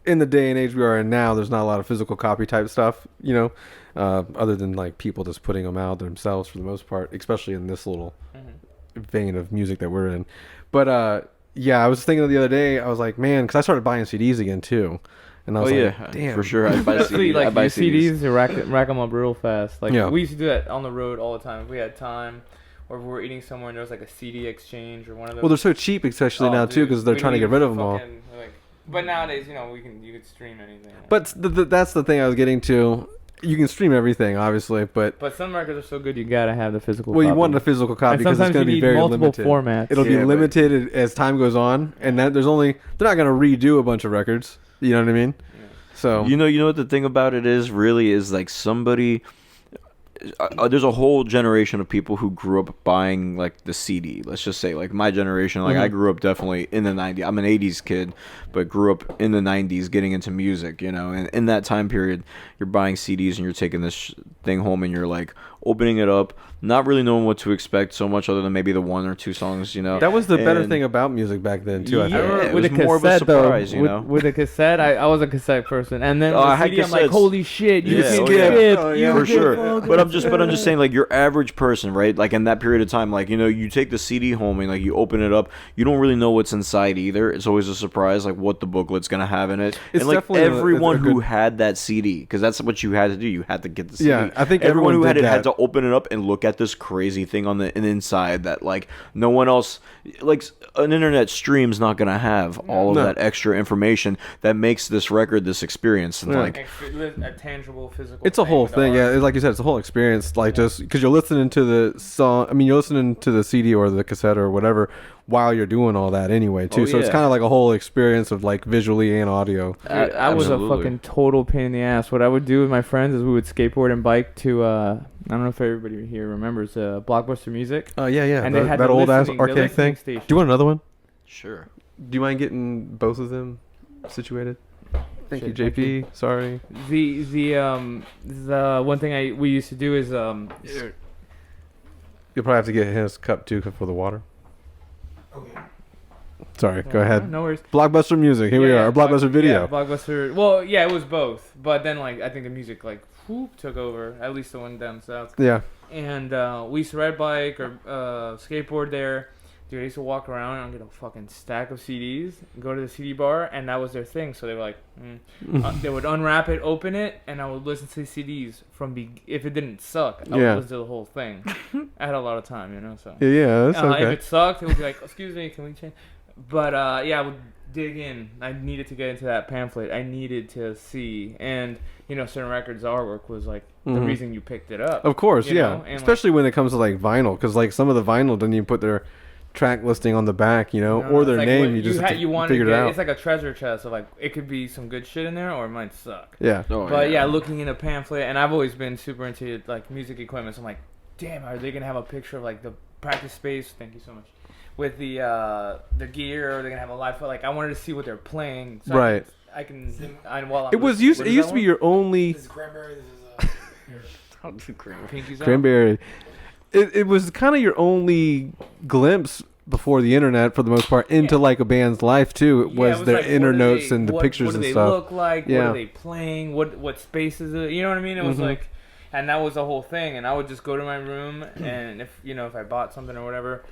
[SPEAKER 1] in the day and age we are in now. There's not a lot of physical copy type stuff, other than like people just putting them out themselves for the most part, especially in this little vein of music that we're in. But I was thinking the other day, I was like, man, because I started buying CDs again too. And I was damn.
[SPEAKER 3] For sure, I buy CDs.
[SPEAKER 2] Like,
[SPEAKER 3] I buy
[SPEAKER 2] CDs to rack them up real fast. Like
[SPEAKER 1] we
[SPEAKER 2] used to do that on the road all the time. If we had time, or if we're eating somewhere and there's like a CD exchange or one of those.
[SPEAKER 1] Well, they're so cheap, especially now too, because they're trying to get rid of them all.
[SPEAKER 2] Like, but nowadays, you know, you could stream anything.
[SPEAKER 1] But that's the thing I was getting to. You can stream everything, obviously, but
[SPEAKER 2] some records are so good you gotta have the physical.
[SPEAKER 1] Well,
[SPEAKER 2] copy.
[SPEAKER 1] you want a physical copy because it's going to be very limited.
[SPEAKER 2] Formats.
[SPEAKER 1] It'll be limited as time goes on, and that they're not going to redo a bunch of records. You know what I mean? Yeah. So
[SPEAKER 3] you know what the thing about it is like somebody. There's a whole generation of people who grew up buying like the CD. Let's just say like my generation. Like I grew up definitely in the 90s. I'm an 80s kid, but grew up in the 90s getting into music, you know. And in that time period, you're buying CDs and you're taking this thing home and you're like opening it up, not really knowing what to expect so much other than maybe the one or two songs, you know.
[SPEAKER 1] That was the better thing about music back then too. I think.
[SPEAKER 3] It was more of a surprise, you know.
[SPEAKER 2] With a cassette, I was a cassette person, and then with CD, I'm like, holy shit, you can skip,
[SPEAKER 3] for sure. But I'm just saying, like your average person, right? Like in that period of time, like you know, you take the CD home and like you open it up, you don't really know what's inside either. It's always a surprise, like what the booklet's gonna have in it.
[SPEAKER 1] It's
[SPEAKER 3] and like
[SPEAKER 1] definitely
[SPEAKER 3] everyone who had that CD, because that's what you had to do. You had to get the CD.
[SPEAKER 1] Yeah, I think
[SPEAKER 3] everyone who had it
[SPEAKER 1] that.
[SPEAKER 3] had to open it up and look at this crazy thing on the inside that like no one else, like an internet stream's not gonna have all of that extra information that makes this record this experience and like
[SPEAKER 2] a tangible physical.
[SPEAKER 1] It's a whole thing, yeah. Like you said, it's a whole experience. Like just because you're listening to the song, I mean, you're listening to the CD or the cassette or whatever while you're doing all that anyway too. So it's kind of like a whole experience of like visually and audio.
[SPEAKER 2] I was a fucking total pain in the ass. What I would do with my friends is we would skateboard and bike to I don't know if everybody here remembers Blockbuster Music.
[SPEAKER 1] Oh yeah.
[SPEAKER 2] And they had
[SPEAKER 1] that
[SPEAKER 2] the
[SPEAKER 1] old ass
[SPEAKER 2] listening-
[SPEAKER 1] arcade thing.
[SPEAKER 2] station.
[SPEAKER 1] Do you want another one?
[SPEAKER 3] sure.
[SPEAKER 1] Do you mind getting both of them situated? Thank you,
[SPEAKER 2] Shit,
[SPEAKER 1] JP. Sorry.
[SPEAKER 2] The one thing we used to do is
[SPEAKER 1] You'll probably have to get his cup too for the water.
[SPEAKER 4] Okay.
[SPEAKER 1] Sorry, go ahead.
[SPEAKER 2] No worries.
[SPEAKER 1] Blockbuster music. Here we are. Or Blockbuster video.
[SPEAKER 2] Yeah, Blockbuster. Well, yeah, it was both. But then, like, I think the music, like, took over. At least the one down south.
[SPEAKER 1] Yeah.
[SPEAKER 2] And we used to ride bike or skateboard there. Dude, I used to walk around and get a fucking stack of CDs, go to the CD bar, and that was their thing. So they were like, they would unwrap it, open it, and I would listen to the CDs if it didn't suck, I would listen to the whole thing. I had a lot of time, you know, so.
[SPEAKER 1] Yeah, that's okay.
[SPEAKER 2] If it sucked, it would be like, excuse me, can we change? But, yeah, I would dig in. I needed to get into that pamphlet. I needed to see. And, you know, certain records' artwork was, like, the reason you picked it up.
[SPEAKER 1] Of course,
[SPEAKER 2] you
[SPEAKER 1] yeah.
[SPEAKER 2] know? And
[SPEAKER 1] especially when it comes to, like, vinyl. Because, like, some of the vinyl doesn't even put their track listing on the back, you know, or their
[SPEAKER 2] like
[SPEAKER 1] name. You just figured it out.
[SPEAKER 2] It's like a treasure chest of, like, it could be some good shit in there or it might suck.
[SPEAKER 1] Yeah.
[SPEAKER 2] But, yeah, looking in a pamphlet, and I've always been super into, like, music equipment. So I'm like, damn, are they going to have a picture of, like, the practice space? Thank you so much. With the gear, or they're gonna have a live. Like I wanted to see what they're playing. So
[SPEAKER 1] right.
[SPEAKER 2] I can. While I'm
[SPEAKER 1] it used to be your only.
[SPEAKER 4] This is cranberry. This is
[SPEAKER 1] cranberry. It was kind of your only glimpse before the internet, for the most part, into like a band's life too. It was their like, inner notes and the pictures and stuff.
[SPEAKER 2] What do they look like? Yeah. What are they playing? What space is it? You know what I mean? It was like. And that was the whole thing. And I would just go to my room, and if I bought something or whatever,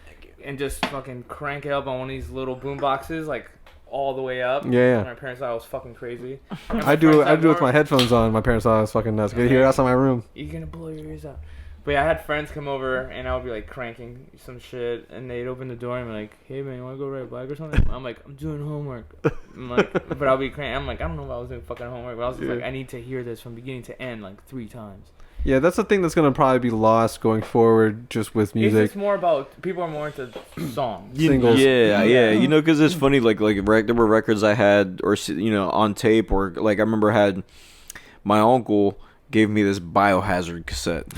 [SPEAKER 2] and just fucking crank it up on one of these little boom boxes, like all the way up.
[SPEAKER 1] Yeah.
[SPEAKER 2] My parents thought I was fucking crazy.
[SPEAKER 1] I do it with my headphones on. My parents thought I was fucking nuts. Get here outside my room.
[SPEAKER 2] You're gonna blow your ears out. But yeah, I had friends come over, and I would be like cranking some shit, and they'd open the door and be like, "Hey man, you wanna go ride bike or something?" I'm like, "I'm doing homework." I'm like, but I'll be cranking. I'm like, I don't know if I was doing fucking homework, but I was just like, I need to hear this from beginning to end like 3 times.
[SPEAKER 1] Yeah, that's the thing that's going to probably be lost going forward just with music.
[SPEAKER 2] It's just more about, people are more into songs.
[SPEAKER 1] Singles.
[SPEAKER 3] Yeah. You know, because it's funny, like there were records I had, or, you know, on tape, or, like, I remember had my uncle gave me this Biohazard cassette.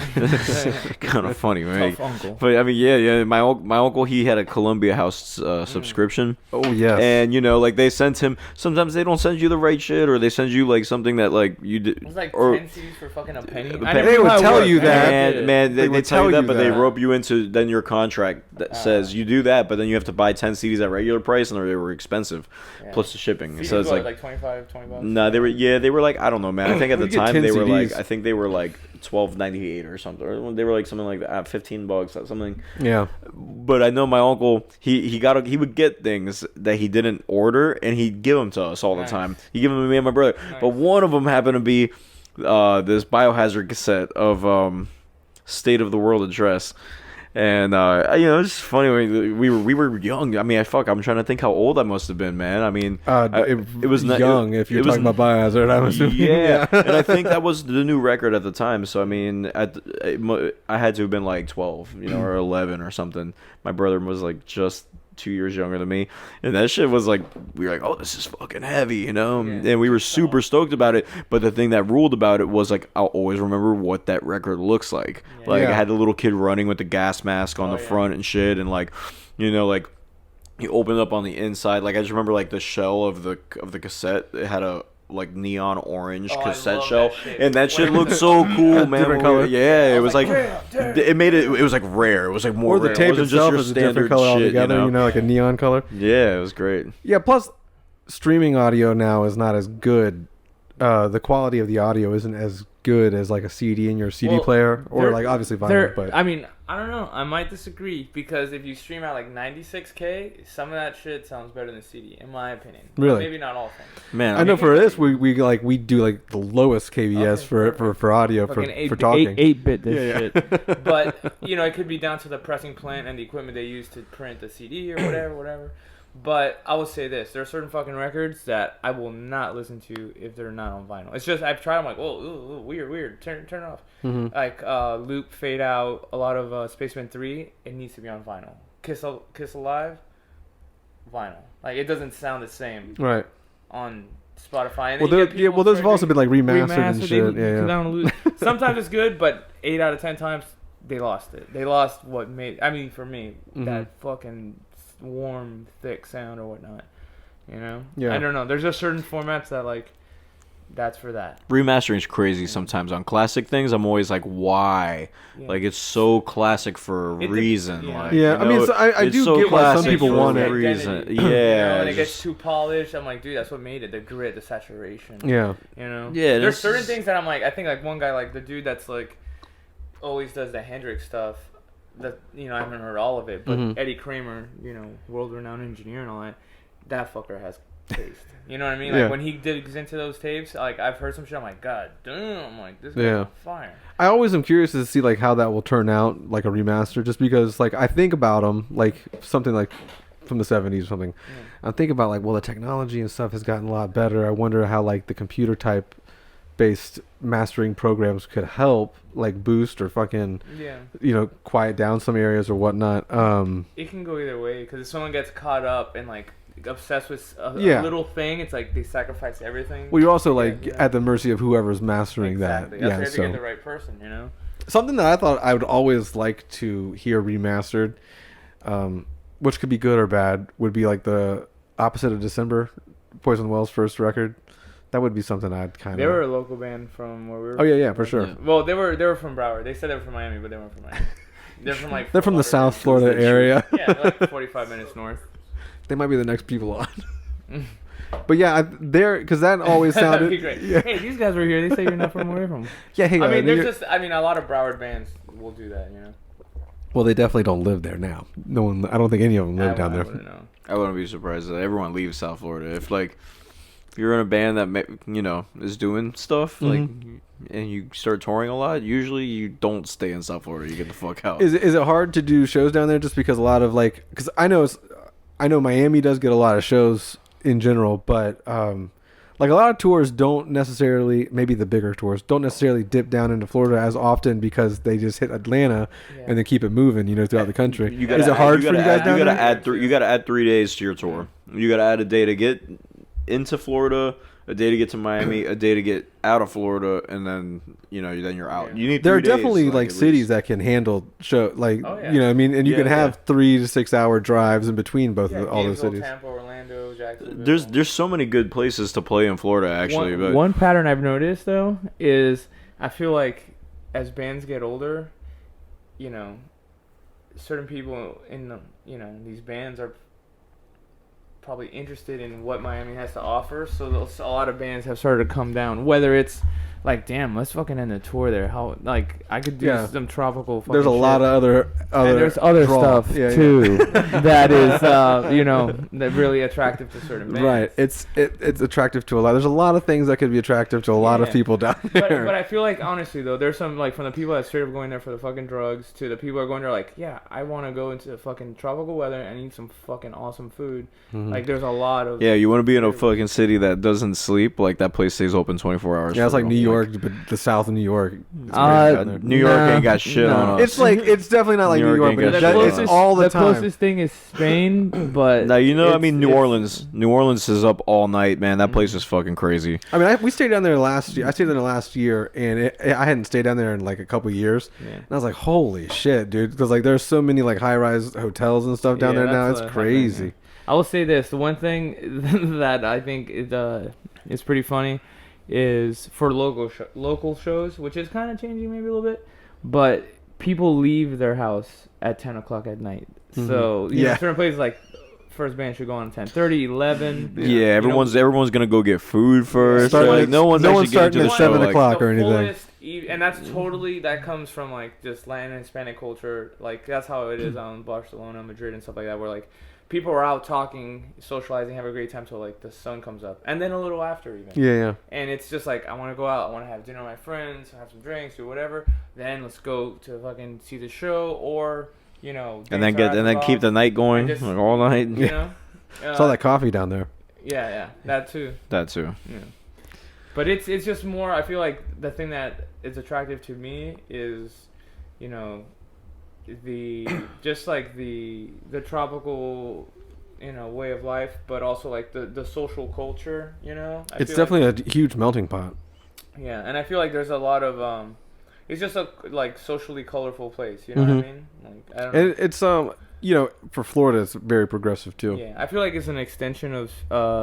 [SPEAKER 3] Kind of funny, right?
[SPEAKER 2] Tough uncle.
[SPEAKER 3] But I mean, yeah. My uncle, he had a Columbia House subscription.
[SPEAKER 1] Oh yeah.
[SPEAKER 3] And you know, like they sent him. Sometimes they don't send you the right shit, or they send you like something that like you did.
[SPEAKER 2] It was like 10 CDs for fucking a penny.
[SPEAKER 1] They would tell you that.
[SPEAKER 3] Man, they tell you that, but they
[SPEAKER 1] that.
[SPEAKER 3] rope you into then your contract that says you do that, but then you have to buy 10 CDs at regular price, and they were expensive, plus the shipping.
[SPEAKER 2] CDs
[SPEAKER 3] So it's like
[SPEAKER 2] $25 bucks.
[SPEAKER 3] No, they were like, I don't know, man. I think at the time they were
[SPEAKER 1] CDs?
[SPEAKER 3] like, I think they were like $12.98 or something, or they were like something like that, $15, something.
[SPEAKER 1] Yeah.
[SPEAKER 3] But I know my uncle, he would get things that he didn't order, and he'd give them to us all the time. He'd give them to me and my brother. But one of them happened to be this Biohazard cassette of State of the World Address. And it's just funny when we were young. I mean, I'm trying to think how old I must have been, man. I mean, it was
[SPEAKER 1] young. If you're talking about Biohazard, I'm assuming.
[SPEAKER 3] Yeah, and I think that was the new record at the time. So I mean, I had to have been like 12, or 11 or something. My brother was like just 2 years younger than me, and that shit was like, we were like, oh, this is fucking heavy, and we were super stoked about it. But the thing that ruled about it was like, I'll always remember what that record looks like. I had the little kid running with the gas mask on the front and shit, and like you open up on the inside. Like I just remember like the shell of the cassette. It had a like neon orange cassette shell, and that shit looked so cool, man.
[SPEAKER 1] Different color.
[SPEAKER 3] Yeah, it was like it made it. It was like rare. It was like more.
[SPEAKER 1] Or the
[SPEAKER 3] rare.
[SPEAKER 1] tape
[SPEAKER 3] It wasn't
[SPEAKER 1] itself
[SPEAKER 3] just
[SPEAKER 1] is a
[SPEAKER 3] your
[SPEAKER 1] different
[SPEAKER 3] standard
[SPEAKER 1] color
[SPEAKER 3] shit,
[SPEAKER 1] altogether. Like a neon color.
[SPEAKER 3] Yeah, it was great.
[SPEAKER 1] Yeah. Plus, streaming audio now is not as good. The quality of the audio isn't as good as like a CD in your CD player, or like obviously vinyl. But
[SPEAKER 2] I mean, I don't know. I might disagree, because if you stream at like 96K, some of that shit sounds better than CD, in my opinion.
[SPEAKER 1] Really?
[SPEAKER 2] Maybe not all things.
[SPEAKER 3] Man,
[SPEAKER 1] I know for this we do like the lowest KBS for audio for talking.
[SPEAKER 2] 8-bit this shit. But it could be down to the pressing plant and the equipment they use to print the CD or whatever. But I will say this: there are certain fucking records that I will not listen to if they're not on vinyl. It's just I've tried. I'm like, whoa, weird. Turn it off.
[SPEAKER 1] Mm-hmm.
[SPEAKER 2] Like loop, fade out. A lot of Spaceman 3. It needs to be on vinyl. Kiss Alive, vinyl. Like it doesn't sound the same.
[SPEAKER 1] Right.
[SPEAKER 2] On Spotify.
[SPEAKER 1] And those have also been like remastered and shit.
[SPEAKER 2] Yeah. Sometimes it's good, but 8 out of 10 times they lost it. They lost what made. I mean, for me, that fucking warm, thick sound or whatnot.
[SPEAKER 1] Yeah.
[SPEAKER 2] I don't know. There's just certain formats that like. That's for that.
[SPEAKER 3] Remastering's crazy sometimes on classic things. I'm always like, why? Yeah. Like it's so classic for a reason. Like,
[SPEAKER 1] I mean, I do
[SPEAKER 3] so
[SPEAKER 1] get why some people want it.
[SPEAKER 3] Reason.
[SPEAKER 2] Yeah, and it gets too polished. I'm like, dude, that's what made it. The grit, the saturation.
[SPEAKER 1] Yeah.
[SPEAKER 3] Yeah.
[SPEAKER 2] There's certain things that I'm like, I think like one guy, like the dude that's like, always does the Hendrix stuff. That I haven't heard all of it, but Eddie Kramer, world-renowned engineer and all that. That fucker has taste. You know what I mean? Like when he digs into those tapes, like I've heard some shit. I'm like, God damn! I'm like, this guy's on fire.
[SPEAKER 1] I always am curious to see like how that will turn out, like a remaster, just because like I think about them like something like from the 70s or something. I think about like, well, the technology and stuff has gotten a lot better. I wonder how like the computer type based mastering programs could help like boost or fucking quiet down some areas or whatnot.
[SPEAKER 2] It can go either way, because if someone gets caught up and like obsessed with a little thing, it's like they sacrifice everything.
[SPEAKER 1] Well, you're also like at the mercy of whoever's mastering that.
[SPEAKER 2] That's why you have to get the right person,
[SPEAKER 1] Something that I thought I would always like to hear remastered, which could be good or bad, would be like the Opposite of December, Poison Wells' first record. That would be something I'd kind of.
[SPEAKER 2] They were a local band from where we were.
[SPEAKER 1] Oh yeah, for sure.
[SPEAKER 2] Yeah. Well, they were from Broward. They said they were from Miami, but they weren't from Miami. They're from
[SPEAKER 1] the South Florida area.
[SPEAKER 2] Yeah, they're like 45 minutes north.
[SPEAKER 1] They might be the next people on. But yeah, because that always sounded.
[SPEAKER 2] That'd be great.
[SPEAKER 1] Yeah.
[SPEAKER 2] Hey, these guys were here. They say you're not from where you're from.
[SPEAKER 1] Yeah, hey.
[SPEAKER 2] A lot of Broward bands will do that,
[SPEAKER 1] Well, they definitely don't live there now. No one. I don't think any of them live down there.
[SPEAKER 3] I wouldn't be surprised that everyone leaves South Florida. If you're in a band that is doing stuff and you start touring a lot, usually you don't stay in South Florida. You get the fuck out.
[SPEAKER 1] Is it hard to do shows down there just because a lot of because I know Miami does get a lot of shows in general, but like a lot of tours don't necessarily, maybe the bigger tours don't necessarily dip down into Florida as often because they just hit Atlanta and then keep it moving, throughout the country. Is it hard for you guys down there?
[SPEAKER 3] You got to add 3 days to your tour. You got to add a day to get into Florida, a day to get to Miami, a day to get out of Florida, and then then you're out. You need.
[SPEAKER 1] There are definitely cities that can handle show and you can have 3 to 6 hour drives in between all those cities.
[SPEAKER 2] Tampa, Orlando, Jacksonville.
[SPEAKER 3] There's so many good places to play in Florida actually.
[SPEAKER 2] One pattern I've noticed though is I feel like as bands get older, certain people in these bands are probably interested in what Miami has to offer, so a lot of bands have started to come down, whether it's like, damn, let's fucking end the tour there. How, like, I could do some tropical fucking
[SPEAKER 1] There's a lot of other
[SPEAKER 2] and there's other
[SPEAKER 1] draw.
[SPEAKER 2] stuff too that is that really attractive to certain bands.
[SPEAKER 1] Right. It's attractive to a lot. There's a lot of things that could be attractive to a lot of people down there.
[SPEAKER 2] But I feel like, honestly though, there's some, like, from the people that straight up going there for the fucking drugs to the people that are going there like, yeah, I want to go into fucking tropical weather and eat some fucking awesome food. Like, there's a lot of
[SPEAKER 3] you want to be in a fucking city that doesn't sleep, like that place stays open 24 hours.
[SPEAKER 1] Yeah, it's like New York, but the south of New York.
[SPEAKER 3] New York ain't got shit on us.
[SPEAKER 1] It's definitely not like New York, but it's all the time.
[SPEAKER 2] The closest thing is Spain, but
[SPEAKER 3] now New Orleans. New Orleans is up all night, man. That place is fucking crazy.
[SPEAKER 1] I mean, we stayed down there last year. I stayed there last year, and I hadn't stayed down there in like a couple years. Yeah. And I was like, holy shit, dude, because like there's so many like high-rise hotels and stuff down there now. It's crazy.
[SPEAKER 2] I will say this: the one thing that I think is pretty funny is for local shows, which is kind of changing maybe a little bit, but people leave their house at 10 o'clock at night. So you know, certain places like first band should go on 10:30, 11.
[SPEAKER 3] Yeah, everyone's gonna go get food first.
[SPEAKER 1] Like,
[SPEAKER 3] no one's
[SPEAKER 1] starting at 7 o'clock or anything.
[SPEAKER 2] And that's that comes from like just Latin and Hispanic culture. Like that's how it is on Barcelona, Madrid, and stuff like that, where like people are out talking, socializing, have a great time till like the sun comes up, and then a little after even.
[SPEAKER 1] Yeah.
[SPEAKER 2] And it's just like, I want to go out, I want to have dinner with my friends, have some drinks, do whatever. Then let's go to fucking see the show, or and
[SPEAKER 3] then keep the night going
[SPEAKER 2] just,
[SPEAKER 3] like all night.
[SPEAKER 2] You know,
[SPEAKER 1] it's all that coffee down there.
[SPEAKER 2] Yeah, that too.
[SPEAKER 3] That too.
[SPEAKER 2] Yeah. But it's just more. I feel like the thing that is attractive to me is, the just like the tropical way of life, but also like the social culture.
[SPEAKER 1] It's definitely a huge melting pot.
[SPEAKER 2] Yeah, and I feel like there's a lot of it's just a like socially colorful place. You know what I mean? Like, I don't know.
[SPEAKER 1] And it's for Florida, it's very progressive too.
[SPEAKER 2] Yeah, I feel like it's an extension of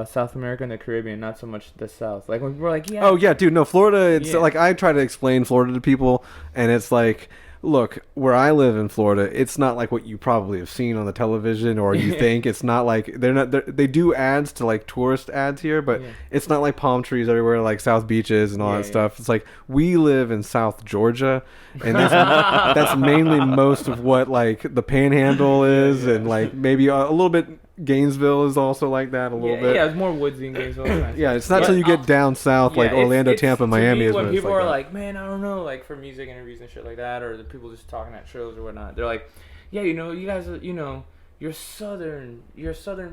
[SPEAKER 2] South America and the Caribbean, not so much the South. Like when we're like,
[SPEAKER 1] oh yeah, dude, no, Florida. It's like I try to explain Florida to people, and it's like, look, where I live in Florida, it's not like what you probably have seen on the television or you think. It's not like they do ads to like tourist ads here, but it's not like palm trees everywhere like South Beaches and all that stuff. It's like we live in South Georgia, and that's mainly most of what like the Panhandle is, and like maybe a little bit. Gainesville is also like that a little bit.
[SPEAKER 2] Yeah, it's more woodsy in Gainesville.
[SPEAKER 1] Yeah, it's not until you get down south, like Orlando, Tampa, Miami.
[SPEAKER 2] Is when people are like, man, I don't know, like for music interviews and shit like that, or the people just talking at shows or whatnot. They're like, yeah, you guys are, you're southern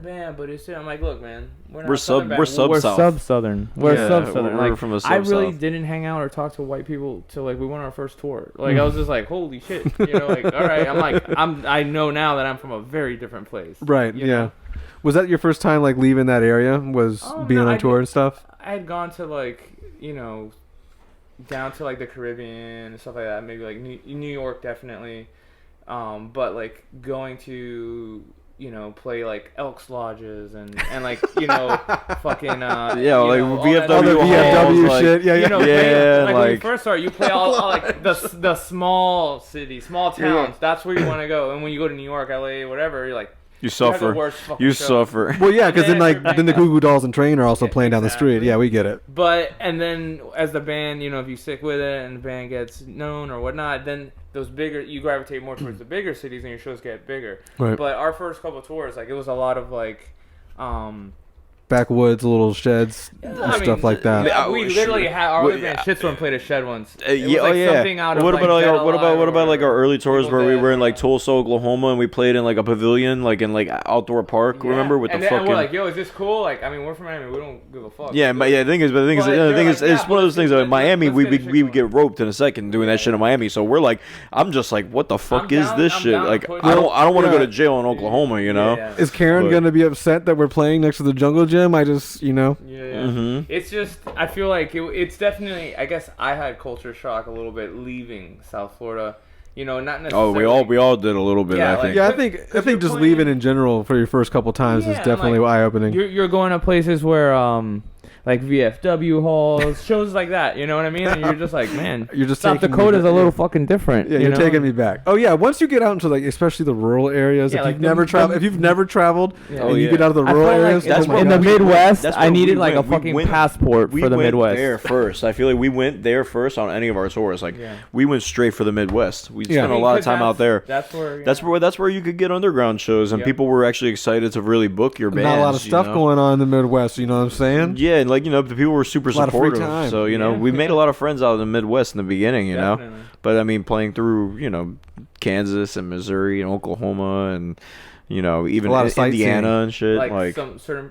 [SPEAKER 2] band, but it's. I'm like, look, man, we're sub-southern.
[SPEAKER 3] We're sub-southern.
[SPEAKER 2] Like,
[SPEAKER 3] from a
[SPEAKER 2] I really didn't hang out or talk to white people till like we went on our first tour. Like I was just like, holy shit, like all right. I'm like, I know now that I'm from a very different place.
[SPEAKER 1] Right. Yeah. Was that your first time like leaving that area? Being on tour and stuff?
[SPEAKER 2] I had gone to like down to like the Caribbean and stuff like that. Maybe like New York definitely. But like going to play like Elks Lodges and like fucking
[SPEAKER 3] like
[SPEAKER 1] VFW shit.
[SPEAKER 2] Like when you first start, you play all like the small cities, small towns. That's where you want to go. And when you go to New York, LA, whatever, you're like.
[SPEAKER 3] You suffer.
[SPEAKER 1] Well, yeah, because then the Goo Goo Dolls and Train are also playing down the street. Yeah, we get it.
[SPEAKER 2] But and then as the band, if you stick with it and the band gets known or whatnot, then you gravitate more towards the bigger cities and your shows get bigger.
[SPEAKER 1] Right.
[SPEAKER 2] But our first couple of tours, like it was a lot of like.
[SPEAKER 1] Backwoods, little sheds, stuff like that.
[SPEAKER 2] We literally had our other band Shitstorm played a shed once. Something out of
[SPEAKER 3] what about like our early tours where we were in like Tulsa, Oklahoma, and we played in like a pavilion, like in like outdoor park. Yeah. Remember with the fucking.
[SPEAKER 2] And we're like, yo, is this cool? Like, I mean, we're from Miami, we don't give a fuck.
[SPEAKER 3] Yeah, but the thing is, it's one of those things. That Miami, we would get roped in a second doing that shit in Miami. So we're like, I'm just like, what the fuck is this shit? Like, I don't want to go to jail in Oklahoma,
[SPEAKER 1] Is Karen gonna be upset that we're playing next to the Jungle Gym? I just,
[SPEAKER 2] It's just, I feel like it's definitely, I guess I had culture shock a little bit leaving South Florida. Not necessarily.
[SPEAKER 3] Oh, we all did a little bit. I think.
[SPEAKER 1] Yeah, I think just leaving in general for your first couple times is definitely eye opening.
[SPEAKER 2] You're going to places where like VFW halls, shows like that. You know what I mean? And you're just like, man,
[SPEAKER 1] You're just
[SPEAKER 2] South
[SPEAKER 1] taking me
[SPEAKER 2] Dakota's
[SPEAKER 1] back-
[SPEAKER 2] a little fucking different.
[SPEAKER 1] Yeah,
[SPEAKER 2] you
[SPEAKER 1] you're
[SPEAKER 2] know?
[SPEAKER 1] taking me back. Oh yeah, once you get out into like especially the rural areas,
[SPEAKER 2] Yeah,
[SPEAKER 1] if
[SPEAKER 2] like
[SPEAKER 1] you've never traveled,
[SPEAKER 2] Yeah.
[SPEAKER 3] Oh,
[SPEAKER 1] and you
[SPEAKER 3] yeah.
[SPEAKER 1] get out of the
[SPEAKER 2] I
[SPEAKER 1] rural
[SPEAKER 2] felt like
[SPEAKER 1] areas,
[SPEAKER 3] That's
[SPEAKER 1] oh my
[SPEAKER 3] what
[SPEAKER 2] in the
[SPEAKER 1] God.
[SPEAKER 2] Midwest,
[SPEAKER 3] That's
[SPEAKER 2] I
[SPEAKER 3] where
[SPEAKER 2] needed
[SPEAKER 3] we
[SPEAKER 2] like a
[SPEAKER 3] went. We
[SPEAKER 2] fucking
[SPEAKER 3] went-
[SPEAKER 2] passport
[SPEAKER 3] we
[SPEAKER 2] for the
[SPEAKER 3] went
[SPEAKER 2] Midwest.
[SPEAKER 3] there first. I feel like we went there first on any of our tours. Like
[SPEAKER 2] Yeah.
[SPEAKER 3] we went straight for the Midwest. We
[SPEAKER 1] Yeah.
[SPEAKER 3] spent a lot of time out there.
[SPEAKER 2] That's where.
[SPEAKER 3] That's where you could get underground shows, and
[SPEAKER 2] Yep.
[SPEAKER 3] people were actually excited to really book your bands.
[SPEAKER 1] Not a lot of
[SPEAKER 3] you
[SPEAKER 1] stuff
[SPEAKER 3] know?
[SPEAKER 1] going on in the Midwest. You know what I'm saying?
[SPEAKER 3] Yeah, and like the people were super
[SPEAKER 1] A lot of free
[SPEAKER 3] supportive.
[SPEAKER 1] time.
[SPEAKER 3] So
[SPEAKER 2] Yeah.
[SPEAKER 3] we made a lot of friends out in the Midwest in the beginning. You know,
[SPEAKER 2] Definitely.
[SPEAKER 3] but I mean, playing through Kansas and Missouri and Oklahoma and even
[SPEAKER 1] A lot of
[SPEAKER 3] Indiana
[SPEAKER 1] sightseeing.
[SPEAKER 3] and shit.
[SPEAKER 2] Like some certain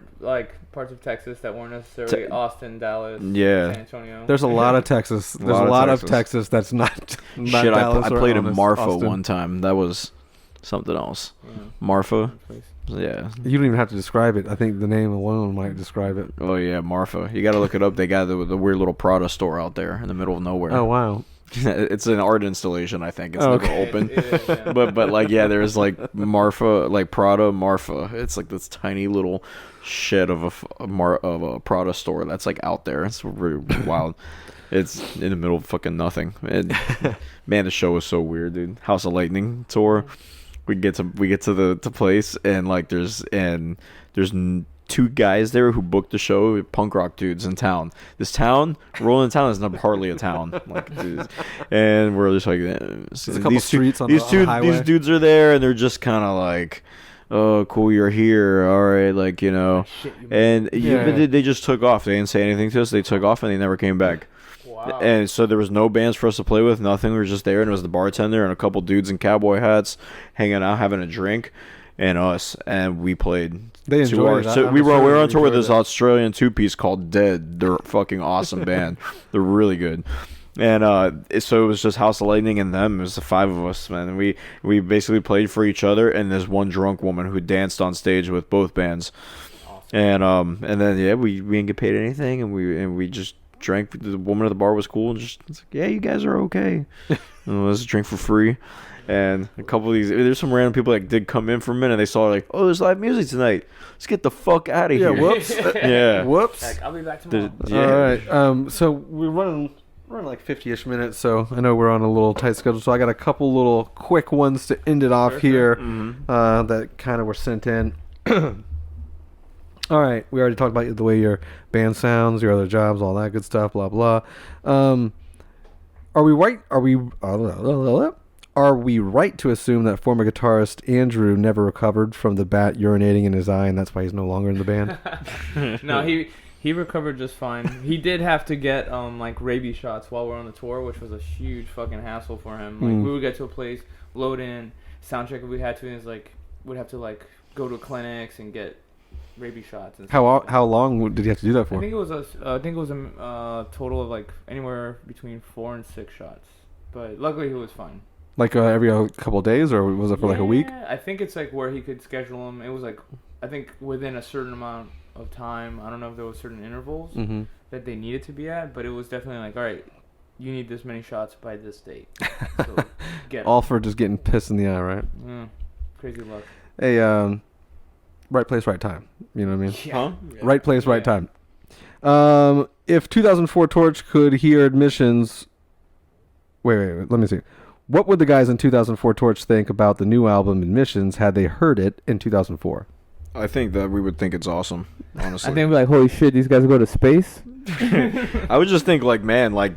[SPEAKER 2] parts of Texas that weren't necessarily Austin, Dallas,
[SPEAKER 3] Yeah.
[SPEAKER 2] San Antonio.
[SPEAKER 1] There's a lot of Texas. There's a lot of Texas that's not
[SPEAKER 3] Shit,
[SPEAKER 1] Dallas
[SPEAKER 3] I
[SPEAKER 1] or
[SPEAKER 3] played in
[SPEAKER 1] Austin.
[SPEAKER 3] Marfa one time. That was something else.
[SPEAKER 2] Yeah.
[SPEAKER 3] Marfa.
[SPEAKER 2] Place.
[SPEAKER 3] Yeah.
[SPEAKER 1] You don't even have to describe it. I think the name alone might describe it.
[SPEAKER 3] Oh yeah, Marfa. You got to look it up. They got the weird little Prada store out there in the middle of nowhere.
[SPEAKER 1] Oh wow.
[SPEAKER 3] It's an art installation, I think. It's
[SPEAKER 1] Oh,
[SPEAKER 3] never
[SPEAKER 1] okay.
[SPEAKER 3] open.
[SPEAKER 2] It is, yeah.
[SPEAKER 3] But like there's like Marfa, like Prada Marfa. It's like this tiny little shed of a Prada store that's like out there. It's really wild. It's in the middle of fucking nothing. Man, the show was so weird, dude. House of Lightning tour. We get to the place, and like there's two guys there who booked the show, punk rock dudes in town. This town, Rolling Town, is not hardly a town. Like, dudes. And we're just like,
[SPEAKER 1] There's a couple streets on the highway.
[SPEAKER 3] These dudes are there, and they're just kind of like, oh, cool, you're here, all right, like and
[SPEAKER 1] Yeah.
[SPEAKER 3] they just took off. They didn't say anything to us. They took off, and they never came back.
[SPEAKER 2] Wow.
[SPEAKER 3] And so there was no bands for us to play with, nothing. We were just there, and it was the bartender and a couple dudes in cowboy hats hanging out, having a drink, and us, and we played.
[SPEAKER 1] They
[SPEAKER 3] 2
[SPEAKER 1] enjoyed
[SPEAKER 3] hours.
[SPEAKER 1] it.
[SPEAKER 3] So
[SPEAKER 1] I'm
[SPEAKER 3] we were
[SPEAKER 1] sure they
[SPEAKER 3] on tour with
[SPEAKER 1] enjoyed
[SPEAKER 3] this
[SPEAKER 1] it.
[SPEAKER 3] Australian two-piece called Dead. They're a fucking awesome band. They're really good. And so it was just House of Lightning and them. It was the 5 of us, man. And we basically played for each other, and there's one drunk woman who danced on stage with both bands.
[SPEAKER 2] Awesome.
[SPEAKER 3] And then we didn't get paid anything, and we just drank. The woman at the bar was cool, and just it's like, yeah, you guys are okay. And let's drink for free. And a couple of these, there's some random people that did come in for a minute. They saw like, oh, there's live music tonight. Let's get the fuck out of
[SPEAKER 1] Yeah,
[SPEAKER 3] here.
[SPEAKER 1] whoops.
[SPEAKER 3] Yeah.
[SPEAKER 1] Whoops.
[SPEAKER 2] Like, I'll be back tomorrow.
[SPEAKER 3] Yeah.
[SPEAKER 1] All right. So we're running like 50-ish minutes, so I know we're on a little tight schedule. So I got a couple little quick ones to end it off
[SPEAKER 2] Sure,
[SPEAKER 1] here
[SPEAKER 3] Mhm.
[SPEAKER 1] that kind of were sent in. All right, we already talked about the way your band sounds, your other jobs, all that good stuff, blah blah. Are we right? Are we right to assume that former guitarist Andrew never recovered from the bat urinating in his eye, and that's why he's no longer in the band?
[SPEAKER 2] No, he recovered just fine. He did have to get like rabies shots while we're on the tour, which was a huge fucking hassle for him. Like we would get to a place, load in, sound check if we had to, and it's like we'd have to like go to clinics and get rabies shots. And
[SPEAKER 1] How long did he have to do that for?
[SPEAKER 2] I think it was a total of like anywhere between 4 and 6 shots. But luckily he was fine.
[SPEAKER 1] Like every couple of days, or was it for like a week?
[SPEAKER 2] Yeah, I think it's like where he could schedule them. It was like I think within a certain amount of time. I don't know if there was certain intervals that they needed to be at, but it was definitely like, all right, you need this many shots by this date. So get 'em.
[SPEAKER 1] All for just getting pissed in the eye, right?
[SPEAKER 2] Crazy luck.
[SPEAKER 1] Hey, right place, right time. You know what I mean?
[SPEAKER 3] Huh?
[SPEAKER 1] Right place, right
[SPEAKER 2] Yeah.
[SPEAKER 1] time. If 2004 Torch could hear Admissions... Wait, let me see. What would the guys in 2004 Torch think about the new album Admissions had they heard it in 2004?
[SPEAKER 3] I think that we would think it's awesome, honestly.
[SPEAKER 2] I think we're like, holy shit, these guys go to space.
[SPEAKER 3] I would just think like, man, like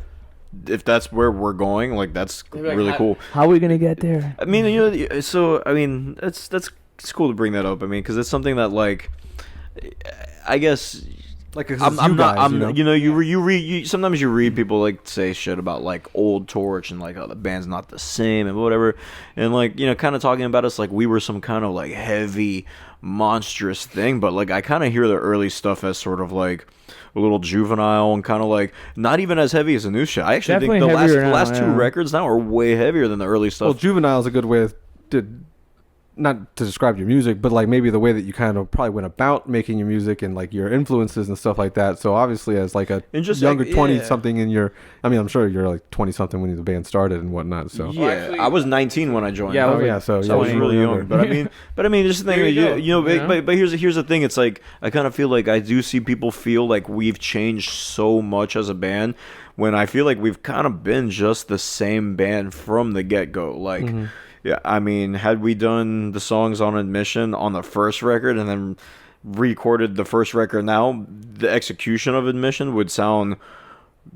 [SPEAKER 3] if that's where we're going, like that's
[SPEAKER 2] They'd be like,
[SPEAKER 3] really cool.
[SPEAKER 2] How are we gonna get there?
[SPEAKER 3] I mean, so I mean, that's it's cool to bring that up. I mean, because it's something that like, I guess.
[SPEAKER 1] Like,
[SPEAKER 3] I'm not. You read. Sometimes you read people like say shit about like old Torch and like, oh, the band's not the same and whatever, and like kind of talking about us like we were some kind of like heavy, monstrous thing. But like I kind of hear the early stuff as sort of like a little juvenile and kind of like not even as heavy as the new shit. I actually
[SPEAKER 2] Definitely
[SPEAKER 3] think the
[SPEAKER 2] heavier
[SPEAKER 3] last
[SPEAKER 2] now,
[SPEAKER 3] two
[SPEAKER 2] yeah.
[SPEAKER 3] records now are way heavier than the early
[SPEAKER 1] Well,
[SPEAKER 3] stuff.
[SPEAKER 1] Juvenile's a good way of not to describe your music, but like maybe the way that you kind of probably went about making your music and like your influences and stuff like that. So obviously as like a younger 20 something in your, I mean, I'm sure you're like 20 something when the band started and whatnot. So
[SPEAKER 3] yeah,
[SPEAKER 2] actually,
[SPEAKER 3] I was 19 when I joined.
[SPEAKER 2] Yeah,
[SPEAKER 3] So I was really young. But I mean, just the thing, but here's the thing. It's like I kind of feel like I do see people feel like we've changed so much as a band, when I feel like we've kind of been just the same band from the get go. Like. Yeah, I mean, had we done the songs on Admission on the first record and then recorded the first record now, the execution of Admission would sound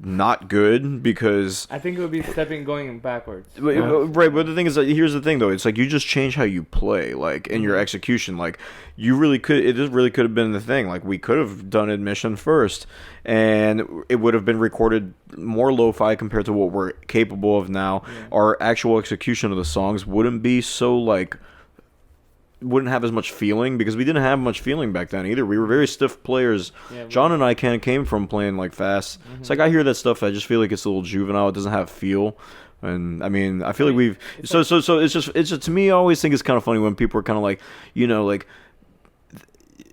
[SPEAKER 3] not good because...
[SPEAKER 2] I think it would be going backwards.
[SPEAKER 3] Right, but the thing is, here's the thing, though. It's like you just change how you play, like, in your execution. Like, you really could... It just really could have been the thing. Like, we could have done Admission first, and it would have been recorded more lo-fi compared to what we're capable of now. Yeah. Our actual execution of the songs wouldn't be so, like... wouldn't have as much feeling, because we didn't have much feeling back then either. We were very stiff players. Yeah, John and I kind of came from playing like fast. Mm-hmm. It's like I hear that stuff, I just feel like it's a little juvenile. It doesn't have feel. And I mean, I feel like we've so it's just to me, I always think it's kind of funny when people are kind of like, you know, like,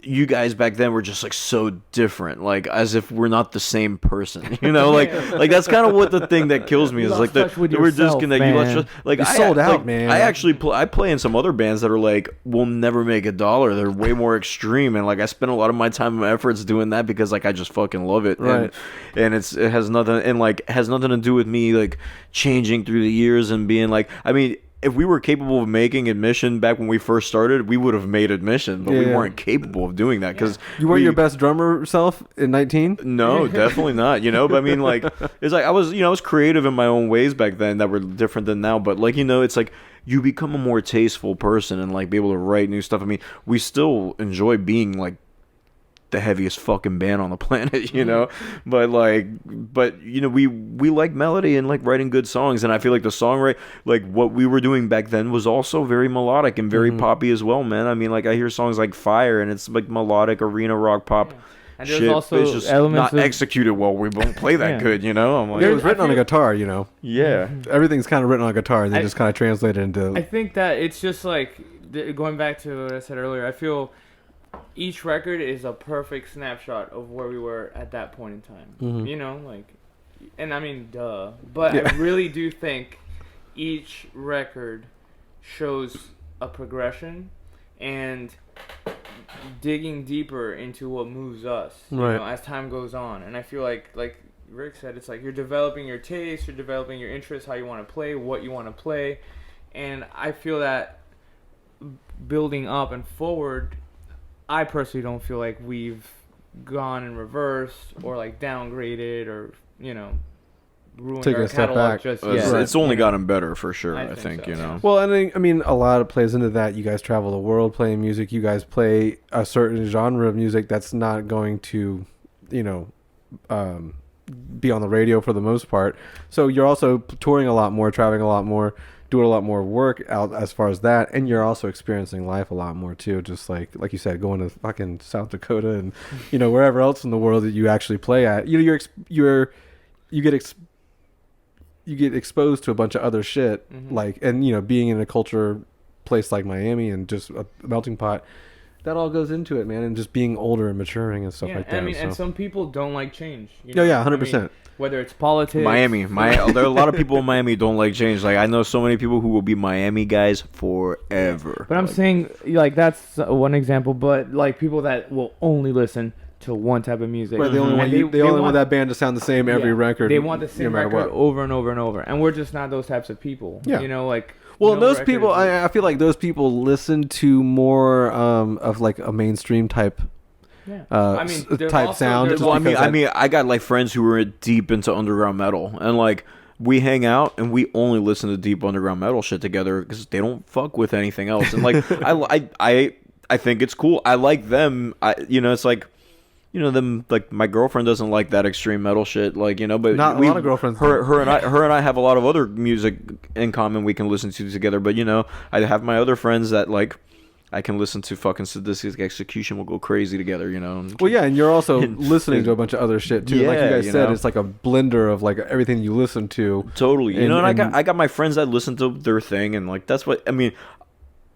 [SPEAKER 3] you guys back then were just like so different, like as if we're not the same person, you know, like that's kind of what the thing that kills me is like that we're disconnected. Like I sold out, man. I actually I play in some other bands that are like will never make $1. They're way more extreme, and like I spend a lot of my time and efforts doing that because like I just fucking love it, right? And it has nothing to do with me like changing through the years and being like, I mean, if we were capable of making Admission back when we first started, we would have made Admission, but we weren't capable of doing that because
[SPEAKER 1] you weren't your best drummer self in 19.
[SPEAKER 3] No, definitely not. You know, but I mean, like, it's like I was creative in my own ways back then that were different than now. But like, you know, it's like you become a more tasteful person and like be able to write new stuff. I mean, we still enjoy being like the heaviest fucking band on the planet, you know, but you know, we like melody and like writing good songs, and I feel like the songwriting, like what we were doing back then was also very melodic and very poppy as well, man. I mean, like I hear songs like Fire and it's like melodic arena rock pop. And there's also it's just elements not executed well. We won't play that good, you know. I'm like,
[SPEAKER 1] it was written on a guitar, you know.
[SPEAKER 3] Yeah,
[SPEAKER 1] everything's kind of written on a guitar, and they just kind of translate it into.
[SPEAKER 2] I think that it's just like going back to what I said earlier. I feel each record is a perfect snapshot of where we were at that point in time. You know, like, and I mean, duh. But I really do think each record shows a progression and digging deeper into what moves us, you know, as time goes on. And I feel like Rick said, it's like you're developing your taste, you're developing your interests, how you want to play, what you want to play. And I feel that building up and forward, I personally don't feel like we've gone in reverse or like downgraded or, you know, ruined our catalog just yet.
[SPEAKER 3] It's only gotten better for sure, I think so. You know.
[SPEAKER 1] Well, and I mean, a lot of plays into that. You guys travel the world playing music. You guys play a certain genre of music that's not going to, you know, be on the radio for the most part. So you're also touring a lot more, traveling a lot more, doing a lot more work out as far as that, and you're also experiencing life a lot more too. Just like you said, going to fucking South Dakota and you know wherever else in the world that you actually play at. You know, you get exposed to a bunch of other shit, like, and you know, being in a culture place like Miami and just a melting pot. That all goes into it, man, and just being older and maturing and stuff like that.
[SPEAKER 2] I mean, and some people don't like change. You
[SPEAKER 1] know? 100%. I mean,
[SPEAKER 2] whether it's politics,
[SPEAKER 3] Miami, there are a lot of people in Miami don't like change. Like I know so many people who will be Miami guys forever.
[SPEAKER 2] But I'm saying, like, that's one example. But like people that will only listen to one type of music.
[SPEAKER 1] Right, they only want that band to sound the same every record.
[SPEAKER 2] They want the same record over and over and over, and we're just not those types of people. Yeah. You know, like.
[SPEAKER 1] Well, those people, I feel like those people listen to more of like a mainstream type, type sound.
[SPEAKER 3] Well, I mean, I got like friends who are deep into underground metal, and like we hang out and we only listen to deep underground metal shit together because they don't fuck with anything else. And like, I think it's cool. I like them. It's like. You know, them like my girlfriend doesn't like that extreme metal shit, like, you know, but
[SPEAKER 1] not a lot of girlfriends.
[SPEAKER 3] Her and I have a lot of other music in common we can listen to together. But you know, I have my other friends that like I can listen to fucking Sadistic Execution. We'll go crazy together, you know.
[SPEAKER 1] Well, yeah, and you're also listening to a bunch of other shit too. Like you guys said, it's like a blender of like everything you listen to.
[SPEAKER 3] Totally, you know. And I got my friends that listen to their thing, and like that's what I mean.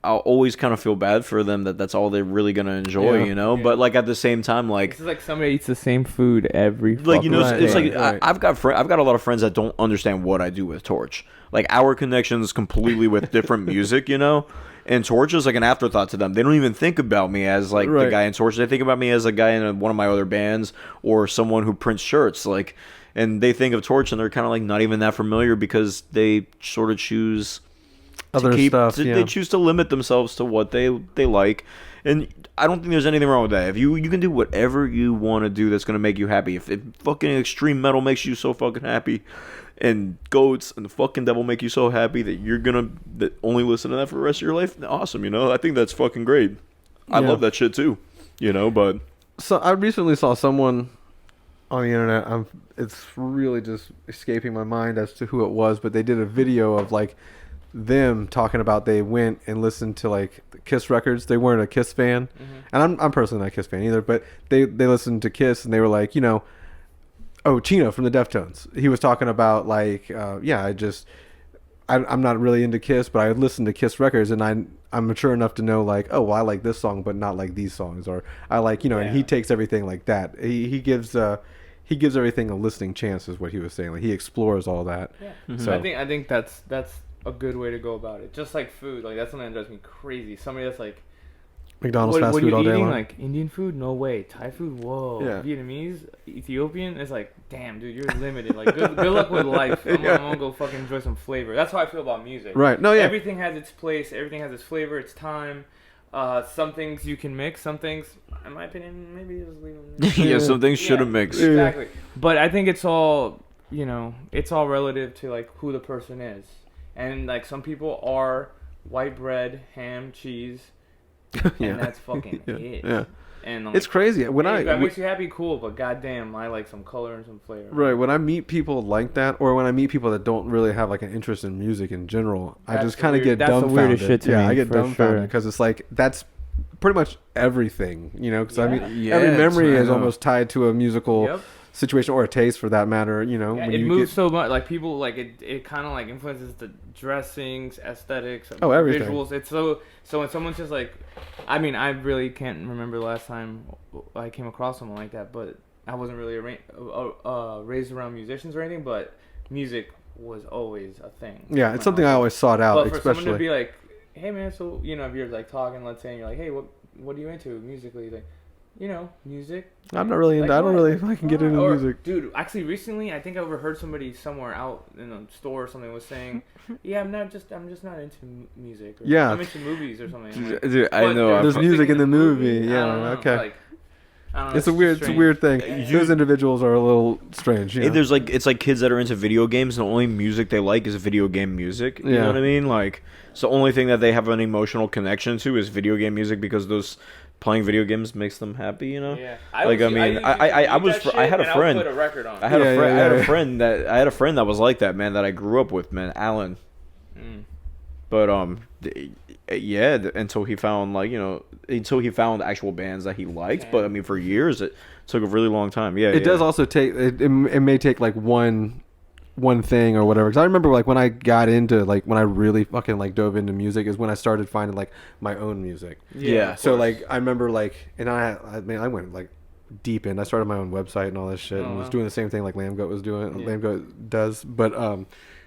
[SPEAKER 3] I'll always kind of feel bad for them that that's all they're really gonna enjoy,
[SPEAKER 1] Yeah.
[SPEAKER 3] you know.
[SPEAKER 2] Yeah.
[SPEAKER 3] But like at the same time, like
[SPEAKER 2] This is like somebody eats the same food every
[SPEAKER 3] like you know,
[SPEAKER 1] Right,
[SPEAKER 3] it's
[SPEAKER 1] right,
[SPEAKER 3] like
[SPEAKER 1] right.
[SPEAKER 3] I've got a lot of friends that don't understand what I do with Torch. Like our connection is completely with different music, you know. And Torch is like an afterthought to them. They don't even think about me as like the
[SPEAKER 1] Right.
[SPEAKER 3] guy in Torch. They think about me as a guy in one of my other bands or someone who prints shirts. Like, and they think of Torch and they're kind of like not even that familiar because they sort of choose
[SPEAKER 1] Other stuff. Yeah.
[SPEAKER 3] They choose to limit themselves to what they like. And I don't think there's anything wrong with that. If you can do whatever you want to do that's gonna make you happy. If fucking extreme metal makes you so fucking happy, and goats and the fucking devil make you so happy that you're gonna only listen to that for the rest of your life, awesome, you know. I think that's fucking great. I
[SPEAKER 1] Yeah.
[SPEAKER 3] love that shit too, you know. But
[SPEAKER 1] So I recently saw someone on the internet. It's really just escaping my mind as to who it was, but they did a video of like them talking about they went and listened to like Kiss records. They weren't a Kiss fan, and I'm personally not a Kiss fan either. But they listened to Kiss and they were like, you know, oh, Chino from the Deftones. He was talking about like, I'm not really into Kiss, but I listened to Kiss records, and I'm mature enough to know like, oh, well, I like this song, but not like these songs, or I like, you know, and he takes everything like that. He gives everything a listening chance, is what he was saying. Like he explores all that.
[SPEAKER 2] Yeah.
[SPEAKER 1] So
[SPEAKER 2] I think that's a good way to go about it. Just like food, like that's something that drives me crazy. Somebody that's like,
[SPEAKER 1] McDonald's fast
[SPEAKER 2] what
[SPEAKER 1] food
[SPEAKER 2] are
[SPEAKER 1] all
[SPEAKER 2] you
[SPEAKER 1] day
[SPEAKER 2] eating?
[SPEAKER 1] long.
[SPEAKER 2] Like Indian food? No way. Thai food? Whoa.
[SPEAKER 1] Yeah.
[SPEAKER 2] Vietnamese? Ethiopian? It's like, damn, dude, you're limited. Like, good luck with life. I'm gonna go fucking enjoy some flavor. That's how I feel about music.
[SPEAKER 1] Right. No, yeah.
[SPEAKER 2] Everything has its place. Everything has its flavor. Its time. Some things you can mix. Some things, in my opinion, maybe just leave them.
[SPEAKER 3] yeah, some things shouldn't mix.
[SPEAKER 1] Yeah.
[SPEAKER 2] Exactly. But I think it's all, you know, it's all relative to like who the person is. And like some people are white bread, ham, cheese, and that's fucking it.
[SPEAKER 1] Yeah.
[SPEAKER 2] And like,
[SPEAKER 1] It's crazy when
[SPEAKER 2] hey, if that makes you happy, cool. But goddamn, I like some color and some flavor.
[SPEAKER 1] Right, when I meet people like that, or when I meet people that don't really have like an interest in music in general, I
[SPEAKER 2] That's
[SPEAKER 1] just
[SPEAKER 2] the
[SPEAKER 1] kind of
[SPEAKER 2] weird-
[SPEAKER 1] get
[SPEAKER 2] that's the
[SPEAKER 1] dumbfounded.
[SPEAKER 2] weirdest shit to
[SPEAKER 1] yeah,
[SPEAKER 2] me,
[SPEAKER 1] I get
[SPEAKER 2] for
[SPEAKER 1] dumbfounded
[SPEAKER 2] sure.
[SPEAKER 1] because it's like that's pretty much everything, you know. Because I mean,
[SPEAKER 3] Yeah,
[SPEAKER 1] every
[SPEAKER 3] it's-
[SPEAKER 1] memory
[SPEAKER 3] I
[SPEAKER 1] is
[SPEAKER 3] know.
[SPEAKER 1] almost tied to a musical
[SPEAKER 2] Yep.
[SPEAKER 1] situation or a taste, for that matter. You know,
[SPEAKER 2] Yeah,
[SPEAKER 1] when
[SPEAKER 2] it
[SPEAKER 1] you
[SPEAKER 2] moves
[SPEAKER 1] get,
[SPEAKER 2] so much. Like people, like it kind of like influences the dressings, aesthetics,
[SPEAKER 1] everything.
[SPEAKER 2] visuals. It's so when someone's just like, I mean, I really can't remember the last time I came across someone like that. But I wasn't really raised around musicians or anything. But music was always a thing.
[SPEAKER 1] yeah,
[SPEAKER 2] when
[SPEAKER 1] it's something I
[SPEAKER 2] was
[SPEAKER 1] always sought out,
[SPEAKER 2] But for someone to
[SPEAKER 1] especially.
[SPEAKER 2] be like, hey man, so you know, if you're like talking, let's say, and you're like, hey, what are you into musically? Like, you know, music.
[SPEAKER 1] I'm not really into.
[SPEAKER 2] Like
[SPEAKER 1] I don't
[SPEAKER 2] what?
[SPEAKER 1] really fucking get into
[SPEAKER 2] Or,
[SPEAKER 1] music.
[SPEAKER 2] Dude, actually, recently, I think I overheard somebody somewhere out in a store or something was saying, "Yeah, I'm just not into music. Or,
[SPEAKER 1] Yeah.
[SPEAKER 2] I'm into movies or something." I'm like,
[SPEAKER 3] Dude, I
[SPEAKER 2] "But
[SPEAKER 3] know.
[SPEAKER 1] There's music in the movie,
[SPEAKER 2] I
[SPEAKER 1] yeah,
[SPEAKER 2] don't know,
[SPEAKER 1] okay.
[SPEAKER 2] like, I don't know,
[SPEAKER 1] It's a
[SPEAKER 2] strange.
[SPEAKER 1] weird thing. Those individuals are a little strange. You
[SPEAKER 3] Hey,
[SPEAKER 1] know?
[SPEAKER 3] there's like it's like kids that are into video games and the only music they like is video game music. You
[SPEAKER 1] Yeah.
[SPEAKER 3] know what I mean? Like it's the only thing that they have an emotional connection to is video game music because those playing video games makes them happy. You know?
[SPEAKER 2] Yeah.
[SPEAKER 3] Like, I mean, I was I had a friend.
[SPEAKER 2] Put a record on.
[SPEAKER 3] I had
[SPEAKER 1] Yeah,
[SPEAKER 3] a friend.
[SPEAKER 1] yeah,
[SPEAKER 3] I had
[SPEAKER 1] yeah.
[SPEAKER 3] I had a friend that was like that, man. That I grew up with, man. Alan. But until he found until he found actual bands that he liked. But I mean, for years it took a really long time. Yeah,
[SPEAKER 1] it does also take it may take like one thing or whatever, because I remember like when I got into like when I really fucking like dove into music is when I started finding like my own music.
[SPEAKER 3] Yeah.
[SPEAKER 1] So like I remember like, and I went like deep in. I started my own website and all this shit, and was doing the same thing like Lambgoat was doing.
[SPEAKER 2] Yeah.
[SPEAKER 1] Lambgoat does, but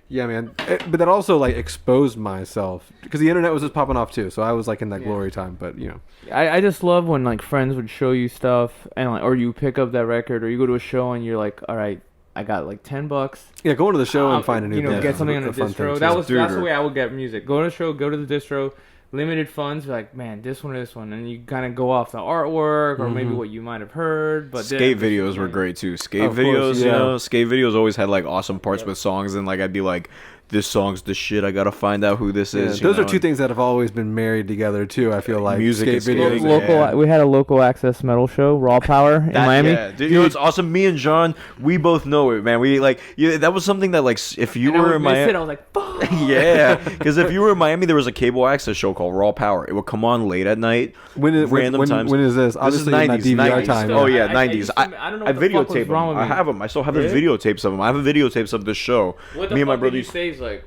[SPEAKER 1] yeah, man. But that also like exposed myself because the internet was just popping off too. So I was like in that glory time. But you know,
[SPEAKER 2] I just love when like friends would show you stuff and like, or you pick up that record or you go to a show and you're like, all right, I got like $10.
[SPEAKER 1] yeah, going to the show and find a new band
[SPEAKER 2] get
[SPEAKER 1] is
[SPEAKER 2] something on
[SPEAKER 1] a
[SPEAKER 2] the
[SPEAKER 1] fun thing,
[SPEAKER 2] distro.
[SPEAKER 1] too.
[SPEAKER 2] That's
[SPEAKER 3] Dude,
[SPEAKER 2] the way I would get music. Go to a show, go to the distro, limited funds. Be like, man, this one or this one, and you kind of go off the artwork or maybe what you might have heard. But
[SPEAKER 3] skate videos were great too. Skate
[SPEAKER 1] Of course,
[SPEAKER 3] videos, you
[SPEAKER 1] yeah.
[SPEAKER 3] know, skate videos always had like awesome parts with songs, and like I'd be like, "This song's the shit. I gotta find out who this
[SPEAKER 1] Yeah,
[SPEAKER 3] is."
[SPEAKER 1] those are two things that have always been married together too. I feel like
[SPEAKER 3] Music and
[SPEAKER 1] skate videos.
[SPEAKER 3] skating.
[SPEAKER 2] Local,
[SPEAKER 3] Yeah.
[SPEAKER 2] we had a local access metal show, Raw Power in Miami.
[SPEAKER 3] Yeah, dude, you know it's awesome. Me and John, we both know it, man. We like, that was something that like, if you
[SPEAKER 2] And I
[SPEAKER 3] were
[SPEAKER 2] would
[SPEAKER 3] in
[SPEAKER 2] miss
[SPEAKER 3] Miami,
[SPEAKER 2] it, I was like, fuck.
[SPEAKER 3] yeah, because if you were in Miami, there was a cable access show called Raw Power. It would come on late at night.
[SPEAKER 1] When
[SPEAKER 3] times.
[SPEAKER 1] when is this?
[SPEAKER 3] This is
[SPEAKER 1] Obviously in that
[SPEAKER 3] 90s,
[SPEAKER 1] DVR
[SPEAKER 3] 90s.
[SPEAKER 1] time.
[SPEAKER 3] Oh
[SPEAKER 1] yeah.
[SPEAKER 3] yeah,
[SPEAKER 2] I
[SPEAKER 3] 90s.
[SPEAKER 2] used to- I don't know
[SPEAKER 3] I
[SPEAKER 2] what the fuck was
[SPEAKER 3] videotaped
[SPEAKER 2] wrong
[SPEAKER 3] them.
[SPEAKER 2] with
[SPEAKER 3] I
[SPEAKER 2] me.
[SPEAKER 3] have them. I still have the
[SPEAKER 2] Really?
[SPEAKER 3] videotapes of them. I have the videotapes of this show.
[SPEAKER 2] What the
[SPEAKER 3] Me and my
[SPEAKER 2] fuck
[SPEAKER 3] brother
[SPEAKER 2] did he
[SPEAKER 3] used
[SPEAKER 2] say? Like,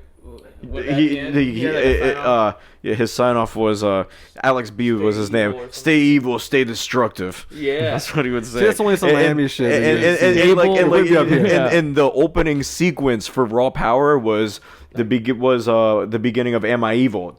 [SPEAKER 2] what, at the end, he had, like, a sign off?
[SPEAKER 3] Yeah, his sign off was Alex B was his name. Stay evil, stay destructive.
[SPEAKER 2] Yeah,
[SPEAKER 3] That's what he would say.
[SPEAKER 1] See, that's only some Miami shit.
[SPEAKER 3] And the opening sequence for Raw Power was the beginning of Am I Evil?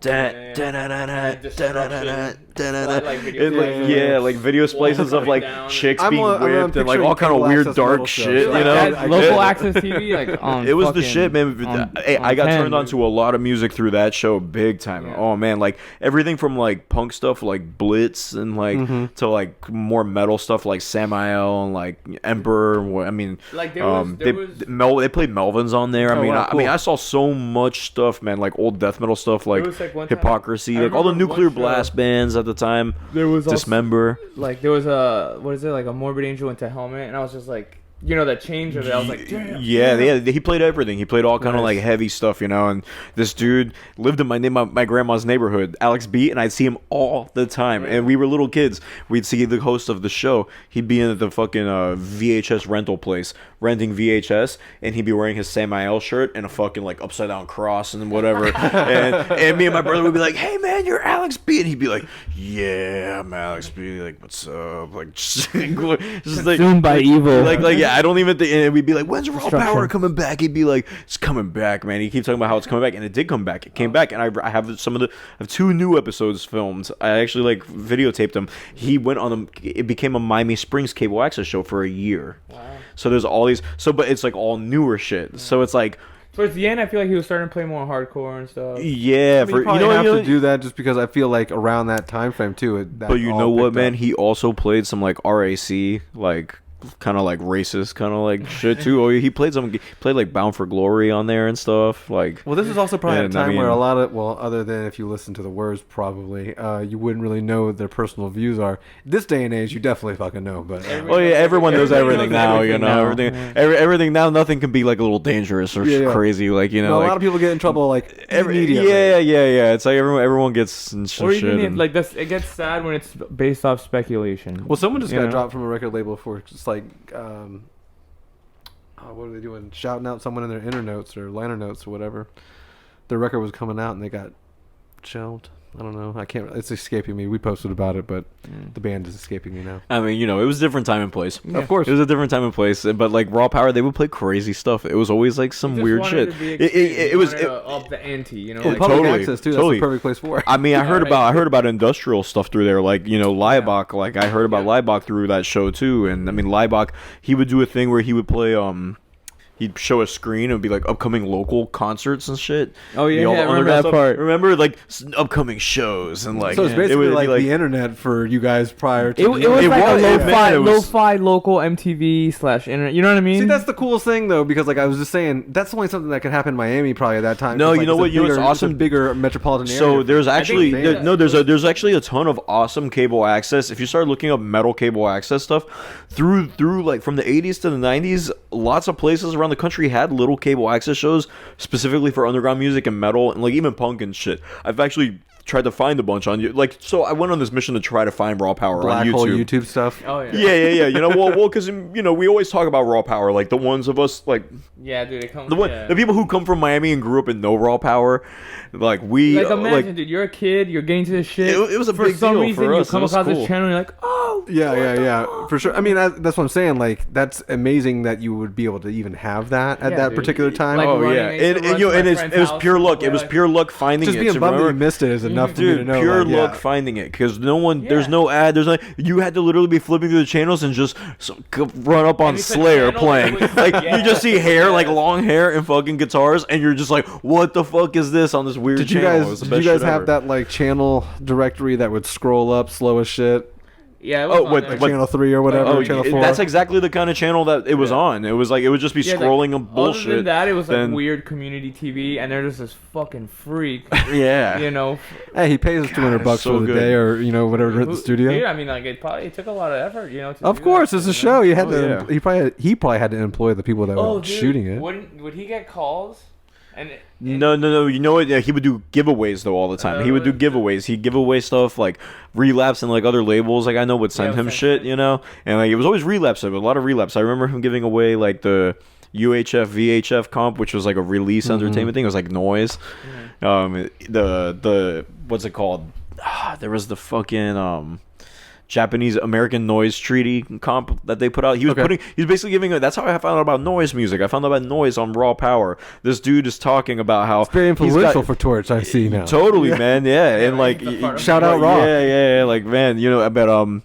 [SPEAKER 3] Like video splices of like chicks being whipped and like all kind of weird dark shit, you know?
[SPEAKER 2] Local access TV, like
[SPEAKER 3] it was the shit, man. Hey, I got turned on to a lot of music through that show, big time. Yeah. Oh man, like everything from like punk stuff like Blitz and like to like more metal stuff like Samael and like Emperor. I mean,
[SPEAKER 2] like
[SPEAKER 3] they played Melvins on there. I mean, I saw so much stuff, man. Like old death metal stuff, like Hypocrisy, like all the Nuclear Blast bands at the time.
[SPEAKER 2] There was
[SPEAKER 3] Dismember.
[SPEAKER 2] Like there was like a Morbid Angel into Helmet, and I was just like, you know, that change of it. I was like, damn.
[SPEAKER 3] Yeah, he played everything. He played all kind of like heavy stuff, you know. And this dude lived in my grandma's neighborhood, Alex B, and I'd see him all the time. And we were little kids. We'd see the host of the show. He'd be in the fucking VHS rental place, renting VHS, and he'd be wearing his Samael shirt and a fucking like upside down cross and whatever. and me and my brother would be like, "Hey man, you're Alex B," and he'd be like, "Yeah, I'm Alex B. Like, what's up?" Like, just like
[SPEAKER 2] consumed by evil.
[SPEAKER 3] Like yeah. I don't even think, and we'd be like, when's Raw Power coming back? He'd be like, it's coming back, man. He keeps talking about how it's coming back, and it did come back. It came back, and I have I have 2 new episodes filmed. I actually like videotaped them. He went on them. It became a Miami Springs cable access show for a year. Wow. So there's all these. But it's like all newer shit. So it's like.
[SPEAKER 2] Towards the end, I feel like he was starting to play more hardcore and stuff.
[SPEAKER 3] Yeah,
[SPEAKER 1] you have to do that just because I feel like around that time frame too.
[SPEAKER 3] But you know what, man? He also played some like RAC, like. Kind of like racist, kind of like shit too. Oh, he played like Bound for Glory on there and stuff. Like,
[SPEAKER 1] well, this is also probably a time where a lot of other than if you listen to the words, probably you wouldn't really know what their personal views are. This day and age, you definitely fucking know. But
[SPEAKER 3] everyone knows everything now. You know, everything now. Nothing can be like a little dangerous or crazy. Like you know,
[SPEAKER 1] a lot of people get in trouble like immediately.
[SPEAKER 3] Yeah. It's like everyone gets in
[SPEAKER 2] or even like this. It gets sad when it's based off speculation.
[SPEAKER 1] Well, someone just got dropped from a record label for just like what are they doing? Shouting out someone in their inner notes or liner notes or whatever. Their record was coming out and they got shelved. I don't know. I can't. It's escaping me. We posted about it, but the band is escaping me now.
[SPEAKER 3] I mean, you know, it was a different time and place.
[SPEAKER 1] Yeah. Of course,
[SPEAKER 3] it was a different time and place. But like Raw Power, they would play crazy stuff. It was always like some weird shit.
[SPEAKER 2] It was up the ante, you know.
[SPEAKER 1] Like, public access too. That's the perfect place for it.
[SPEAKER 3] I mean, I heard about industrial stuff through there. Like you know, Leibach. Like I heard about Leibach through that show too. And I mean, Leibach, he would do a thing where he would play he'd show a screen. It would be like upcoming local concerts and shit.
[SPEAKER 2] Oh yeah, I remember that part.
[SPEAKER 3] Remember like upcoming shows and like.
[SPEAKER 1] So it's basically like the internet for you guys prior to.
[SPEAKER 2] It was like a lo-fi local MTV/internet. You know what I mean?
[SPEAKER 1] See, that's the coolest thing though, because like I was just saying, that's only something that could happen in Miami probably at that time.
[SPEAKER 3] No, you know what? You know what's awesome?
[SPEAKER 1] It's a bigger metropolitan area.
[SPEAKER 3] So there's actually there's actually a ton of awesome cable access. If you start looking up metal cable access stuff through like from the 80s to the 90s, lots of places around the country had little cable access shows specifically for underground music and metal and like even punk and shit. I've actually tried to find a bunch on you. Like, so I went on this mission to try to find Raw Power
[SPEAKER 1] Black
[SPEAKER 3] on YouTube.
[SPEAKER 1] Hole YouTube stuff.
[SPEAKER 2] Oh yeah.
[SPEAKER 3] Yeah. You know, well, because you know we always talk about Raw Power. Like the ones of us, like
[SPEAKER 2] dude, it comes.
[SPEAKER 3] The people who come from Miami and grew up and know Raw Power, like we.
[SPEAKER 2] Like imagine, dude, you're a kid, you're getting to this shit.
[SPEAKER 3] It was a big deal for us.
[SPEAKER 2] For some reason, you come across this channel, and you're like, oh.
[SPEAKER 1] Yeah, for sure. I mean, that's what I'm saying. Like, that's amazing that you would be able to even have that at that particular time.
[SPEAKER 2] Like,
[SPEAKER 3] it was pure luck. It was pure luck finding it.
[SPEAKER 1] Just being bummed that you missed it is enough for me to know.
[SPEAKER 3] Pure luck finding it, because no one, there's no ad, there's like, you had to literally be flipping through the channels and just run up on Slayer playing. Like you just see hair, like long hair and fucking guitars, and you're just like, what the fuck is this on this weird channel?
[SPEAKER 1] Did you guys have that like channel directory that would scroll up slow as shit?
[SPEAKER 2] Yeah, it was
[SPEAKER 1] like channel 3 or whatever, channel 4.
[SPEAKER 3] That's exactly the kind of channel that it was on. It was like, it would just be scrolling of bullshit.
[SPEAKER 2] Other than that, it was like weird community TV, and they're just this fucking freak.
[SPEAKER 3] Yeah.
[SPEAKER 2] You know.
[SPEAKER 1] Hey, he pays us $200 for the day, or you know, whatever, rent the studio.
[SPEAKER 2] Dude, I mean, like it took a lot of effort, you know.
[SPEAKER 1] Of course, it's a show. You had to. He probably had to employ the people that were shooting it.
[SPEAKER 2] Would he get calls?
[SPEAKER 3] No. You know what? Yeah, he would do giveaways though all the time. He would do giveaways. He'd give away stuff like Relapse and like other labels. Like I know would send him shit, you know. And like it was always Relapse. There was a lot of Relapse. I remember him giving away like the UHF VHF comp, which was like a release entertainment thing. It was like noise. The what's it called? There was the fucking Japanese American Noise Treaty comp that they put out. He was basically giving that's how I found out about noise music. I found out about noise on Raw Power. This dude is talking about how
[SPEAKER 1] it's very influential for Torche. I see now.
[SPEAKER 3] Totally, man. Yeah, and like
[SPEAKER 1] shout out Raw.
[SPEAKER 3] Yeah. Like man, but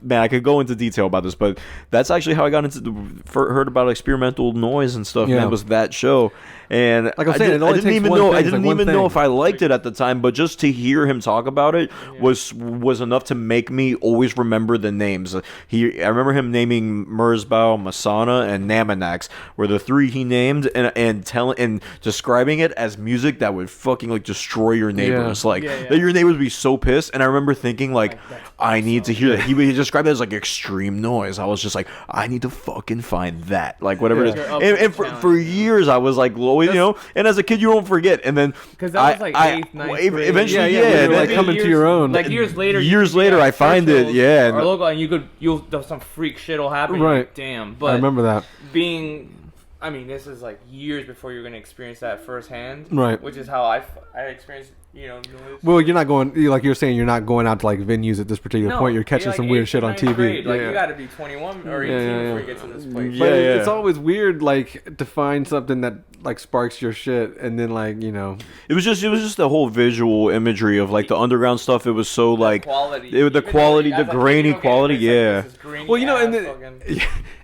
[SPEAKER 3] man, I could go into detail about this, but that's actually how I got into heard about experimental noise and stuff. Man, was that show. And
[SPEAKER 1] like I'm saying, I didn't even
[SPEAKER 3] know if I liked it at the time, but just to hear him talk about it was enough to make me always remember the names. I remember him naming Merzbow, Masana, and Namanax were the three he named, and describing it as music that would fucking like destroy your neighbors. That your neighbors would be so pissed. And I remember thinking like I need to hear that. He described it as like extreme noise. I was just like, I need to fucking find that, like whatever it is. And for years I was like, and as a kid you don't forget. And then
[SPEAKER 2] because that was like 8th, 9th grade.
[SPEAKER 3] Eventually,
[SPEAKER 1] and then like coming to your own.
[SPEAKER 2] Like years later,
[SPEAKER 3] I find it,
[SPEAKER 2] or logo, and some freak shit will happen.
[SPEAKER 1] Right.
[SPEAKER 2] Like, damn. But
[SPEAKER 1] I remember that.
[SPEAKER 2] This is like years before you're gonna experience that firsthand.
[SPEAKER 1] Right.
[SPEAKER 2] Which is how I experienced, noise.
[SPEAKER 1] Well, you're not going, like you're saying, you're not going out to like venues at this particular point. You're catching some weird shit on TV.
[SPEAKER 2] Grade. Like you got to be 21 or 18 before you get to this place.
[SPEAKER 1] But it's always weird, like to find something that like sparks your shit, and then like
[SPEAKER 3] it was just the whole visual imagery of like the underground stuff. It was so like
[SPEAKER 2] quality,
[SPEAKER 3] the grainy quality. Yeah.
[SPEAKER 1] Well,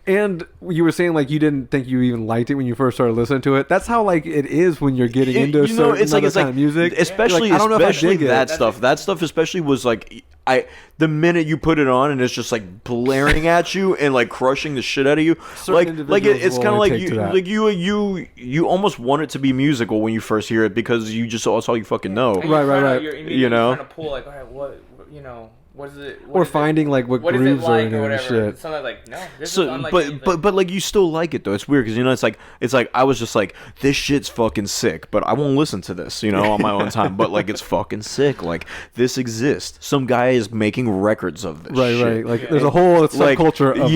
[SPEAKER 1] and you were saying like you didn't think you even liked it when you first started listening to it. That's how like it is when you're getting into certain kind of music,
[SPEAKER 3] especially
[SPEAKER 1] like, I don't know
[SPEAKER 3] especially
[SPEAKER 1] if I dig
[SPEAKER 3] that stuff. That stuff especially was like the minute you put it on and it's just like blaring at you and like crushing the shit out of you. It's kind of like you almost want it to be musical when you first hear it because that's all you fucking know.
[SPEAKER 1] Right.
[SPEAKER 2] You're trying to pull like, all right, what is it?
[SPEAKER 1] Or finding like what grooves are in it and shit.
[SPEAKER 2] Something like no. This is unlike anything.
[SPEAKER 3] but like you still like it though. It's weird because it's like I was just like this shit's fucking sick, but I won't listen to this on my own time. But like it's fucking sick. Like this exists. Some guy is making records of this. Right.
[SPEAKER 1] Like there's a whole subculture of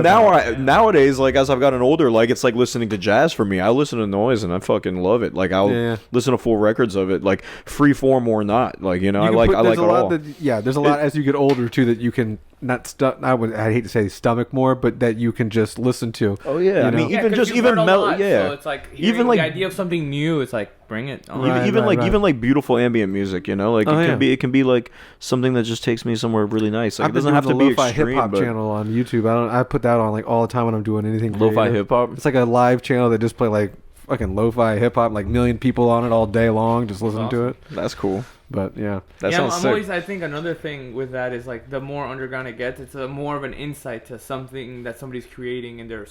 [SPEAKER 1] that.
[SPEAKER 3] Nowadays like as I've gotten older, like it's like listening to jazz for me. I listen to noise and I fucking love it. Like I'll listen to full records of it, like free form or not. Like I like it all.
[SPEAKER 1] There's a lot as you get older too that you can I hate to say stomach more, but that you can just listen to.
[SPEAKER 3] Oh yeah, I mean even mellow.
[SPEAKER 2] So it's like even like the idea of something new. It's like bring it on.
[SPEAKER 3] Even like beautiful ambient music. It can be like something that just takes me somewhere really nice. Like it doesn't have to be extreme.
[SPEAKER 1] Hip hop channel on YouTube. I put that on like all the time when I'm doing anything.
[SPEAKER 3] Lo-fi hip hop.
[SPEAKER 1] It's like a live channel that just play like fucking lo-fi hip hop, like million people on it all day long, just listening to it.
[SPEAKER 3] That's cool.
[SPEAKER 1] But
[SPEAKER 3] that sounds sick.
[SPEAKER 2] I think another thing with that is like the more underground it gets, it's more of an insight to something that somebody's creating in their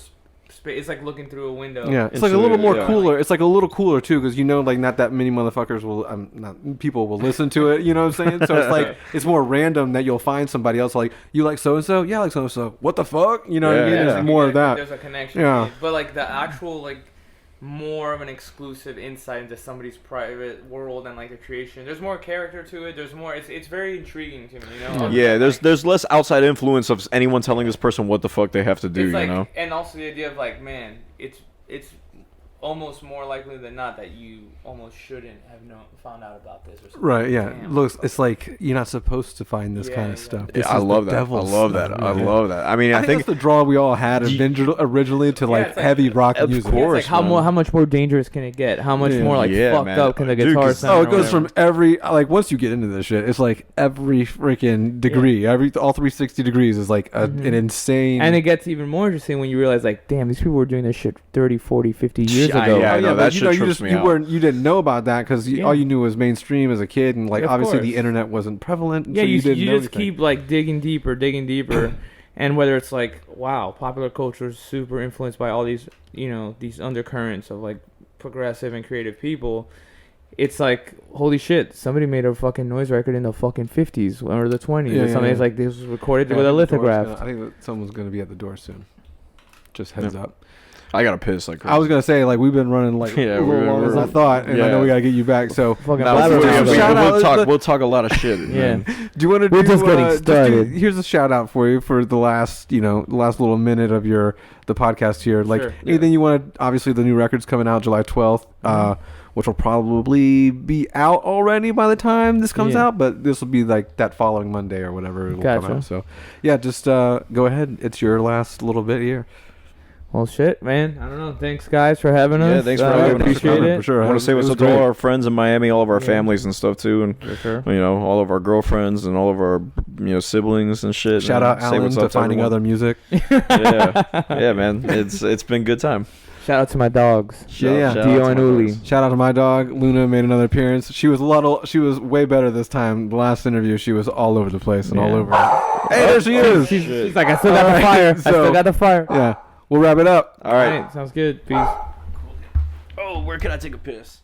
[SPEAKER 2] space. It's like looking through a window.
[SPEAKER 1] Yeah, it's like a little more cooler. It's like a little cooler too, because like not that many motherfuckers people will listen to it. You know what I'm saying? So it's like it's more random that you'll find somebody else like you like so and so. Yeah, I like so and so. What the fuck? You know what I mean? There's more of that.
[SPEAKER 2] There's a connection. Yeah, but like the actual like. More of an exclusive insight into somebody's private world and like the creation. There's more character to it. There's more. It's very intriguing to me.
[SPEAKER 3] Yeah, there's less outside influence of anyone telling this person what the fuck they have to do.
[SPEAKER 2] Like, and also the idea of like, man, it's almost more likely than not that you almost shouldn't have found out about this or something.
[SPEAKER 1] Right, yeah. Looks, it's like you're not supposed to find this kind of stuff.
[SPEAKER 3] Yeah, I love that. I love that. I mean, I think
[SPEAKER 1] that's the draw we all had originally to like heavy rock music.
[SPEAKER 3] Of course.
[SPEAKER 2] It's like how much more dangerous can it get? How much more like fucked up can the guitar sound?
[SPEAKER 1] Oh, it goes from every like once you get into this shit, it's like every freaking degree, all 360 degrees is like an insane.
[SPEAKER 2] And it gets even more interesting when you realize like, damn, these people were doing this shit 30, 40, 50 years ago.
[SPEAKER 3] Yeah, no, that shit trips me out.
[SPEAKER 1] You didn't know about that because all you knew was mainstream as a kid, and like obviously the internet wasn't prevalent.
[SPEAKER 2] Yeah,
[SPEAKER 1] so you
[SPEAKER 2] just anything. Keep like digging deeper, and whether it's like, wow, popular culture is super influenced by all these these undercurrents of like progressive and creative people. It's like, holy shit, somebody made a fucking noise record in the fucking 50s or the 20s or something. It's like this was recorded with a lithograph.
[SPEAKER 1] I think that someone's gonna be at the door soon. Just heads up.
[SPEAKER 3] I gotta piss like crazy.
[SPEAKER 1] I was gonna say like we've been running like
[SPEAKER 3] Yeah,
[SPEAKER 1] a little longer than I thought, and I know we gotta get you back. So
[SPEAKER 2] Fucking
[SPEAKER 3] Nah,
[SPEAKER 2] bladder
[SPEAKER 3] we'll
[SPEAKER 2] issue.
[SPEAKER 3] talk a lot of shit.
[SPEAKER 2] Yeah.
[SPEAKER 3] Man.
[SPEAKER 1] do you want to?
[SPEAKER 2] We're just getting started.
[SPEAKER 1] Here's a shout out for you for the last last little minute of the podcast here. Like
[SPEAKER 2] Sure.
[SPEAKER 1] anything you want. Obviously, the new record's coming out July 12th. Which will probably be out already by the time this comes out, but this will be like that following Monday or whatever it will come out. So, yeah, just go ahead. It's your last little bit here.
[SPEAKER 2] Well, shit, man. I don't know. Thanks, guys, for having us.
[SPEAKER 3] Yeah, thanks for having us.
[SPEAKER 2] Appreciate it.
[SPEAKER 1] For sure.
[SPEAKER 3] I want to say what's up to all our friends in Miami, all of our families and stuff too, and
[SPEAKER 2] For sure.
[SPEAKER 3] all of our girlfriends and all of our siblings and shit.
[SPEAKER 1] Shout out Alan to Finding Other Music.
[SPEAKER 3] yeah, man. It's been a good time.
[SPEAKER 2] Shout out to my dogs.
[SPEAKER 1] Yeah.
[SPEAKER 2] Dio and Uli.
[SPEAKER 1] Shout out to my dog. Luna made another appearance. She was she was way better this time. The last interview, she was all over the place and all over. Hey, there she is.
[SPEAKER 2] She's like, I still got the fire. I still got the fire.
[SPEAKER 1] Yeah. We'll wrap it up.
[SPEAKER 3] All right.
[SPEAKER 2] Sounds good. Peace.
[SPEAKER 3] Oh, where can I take a piss?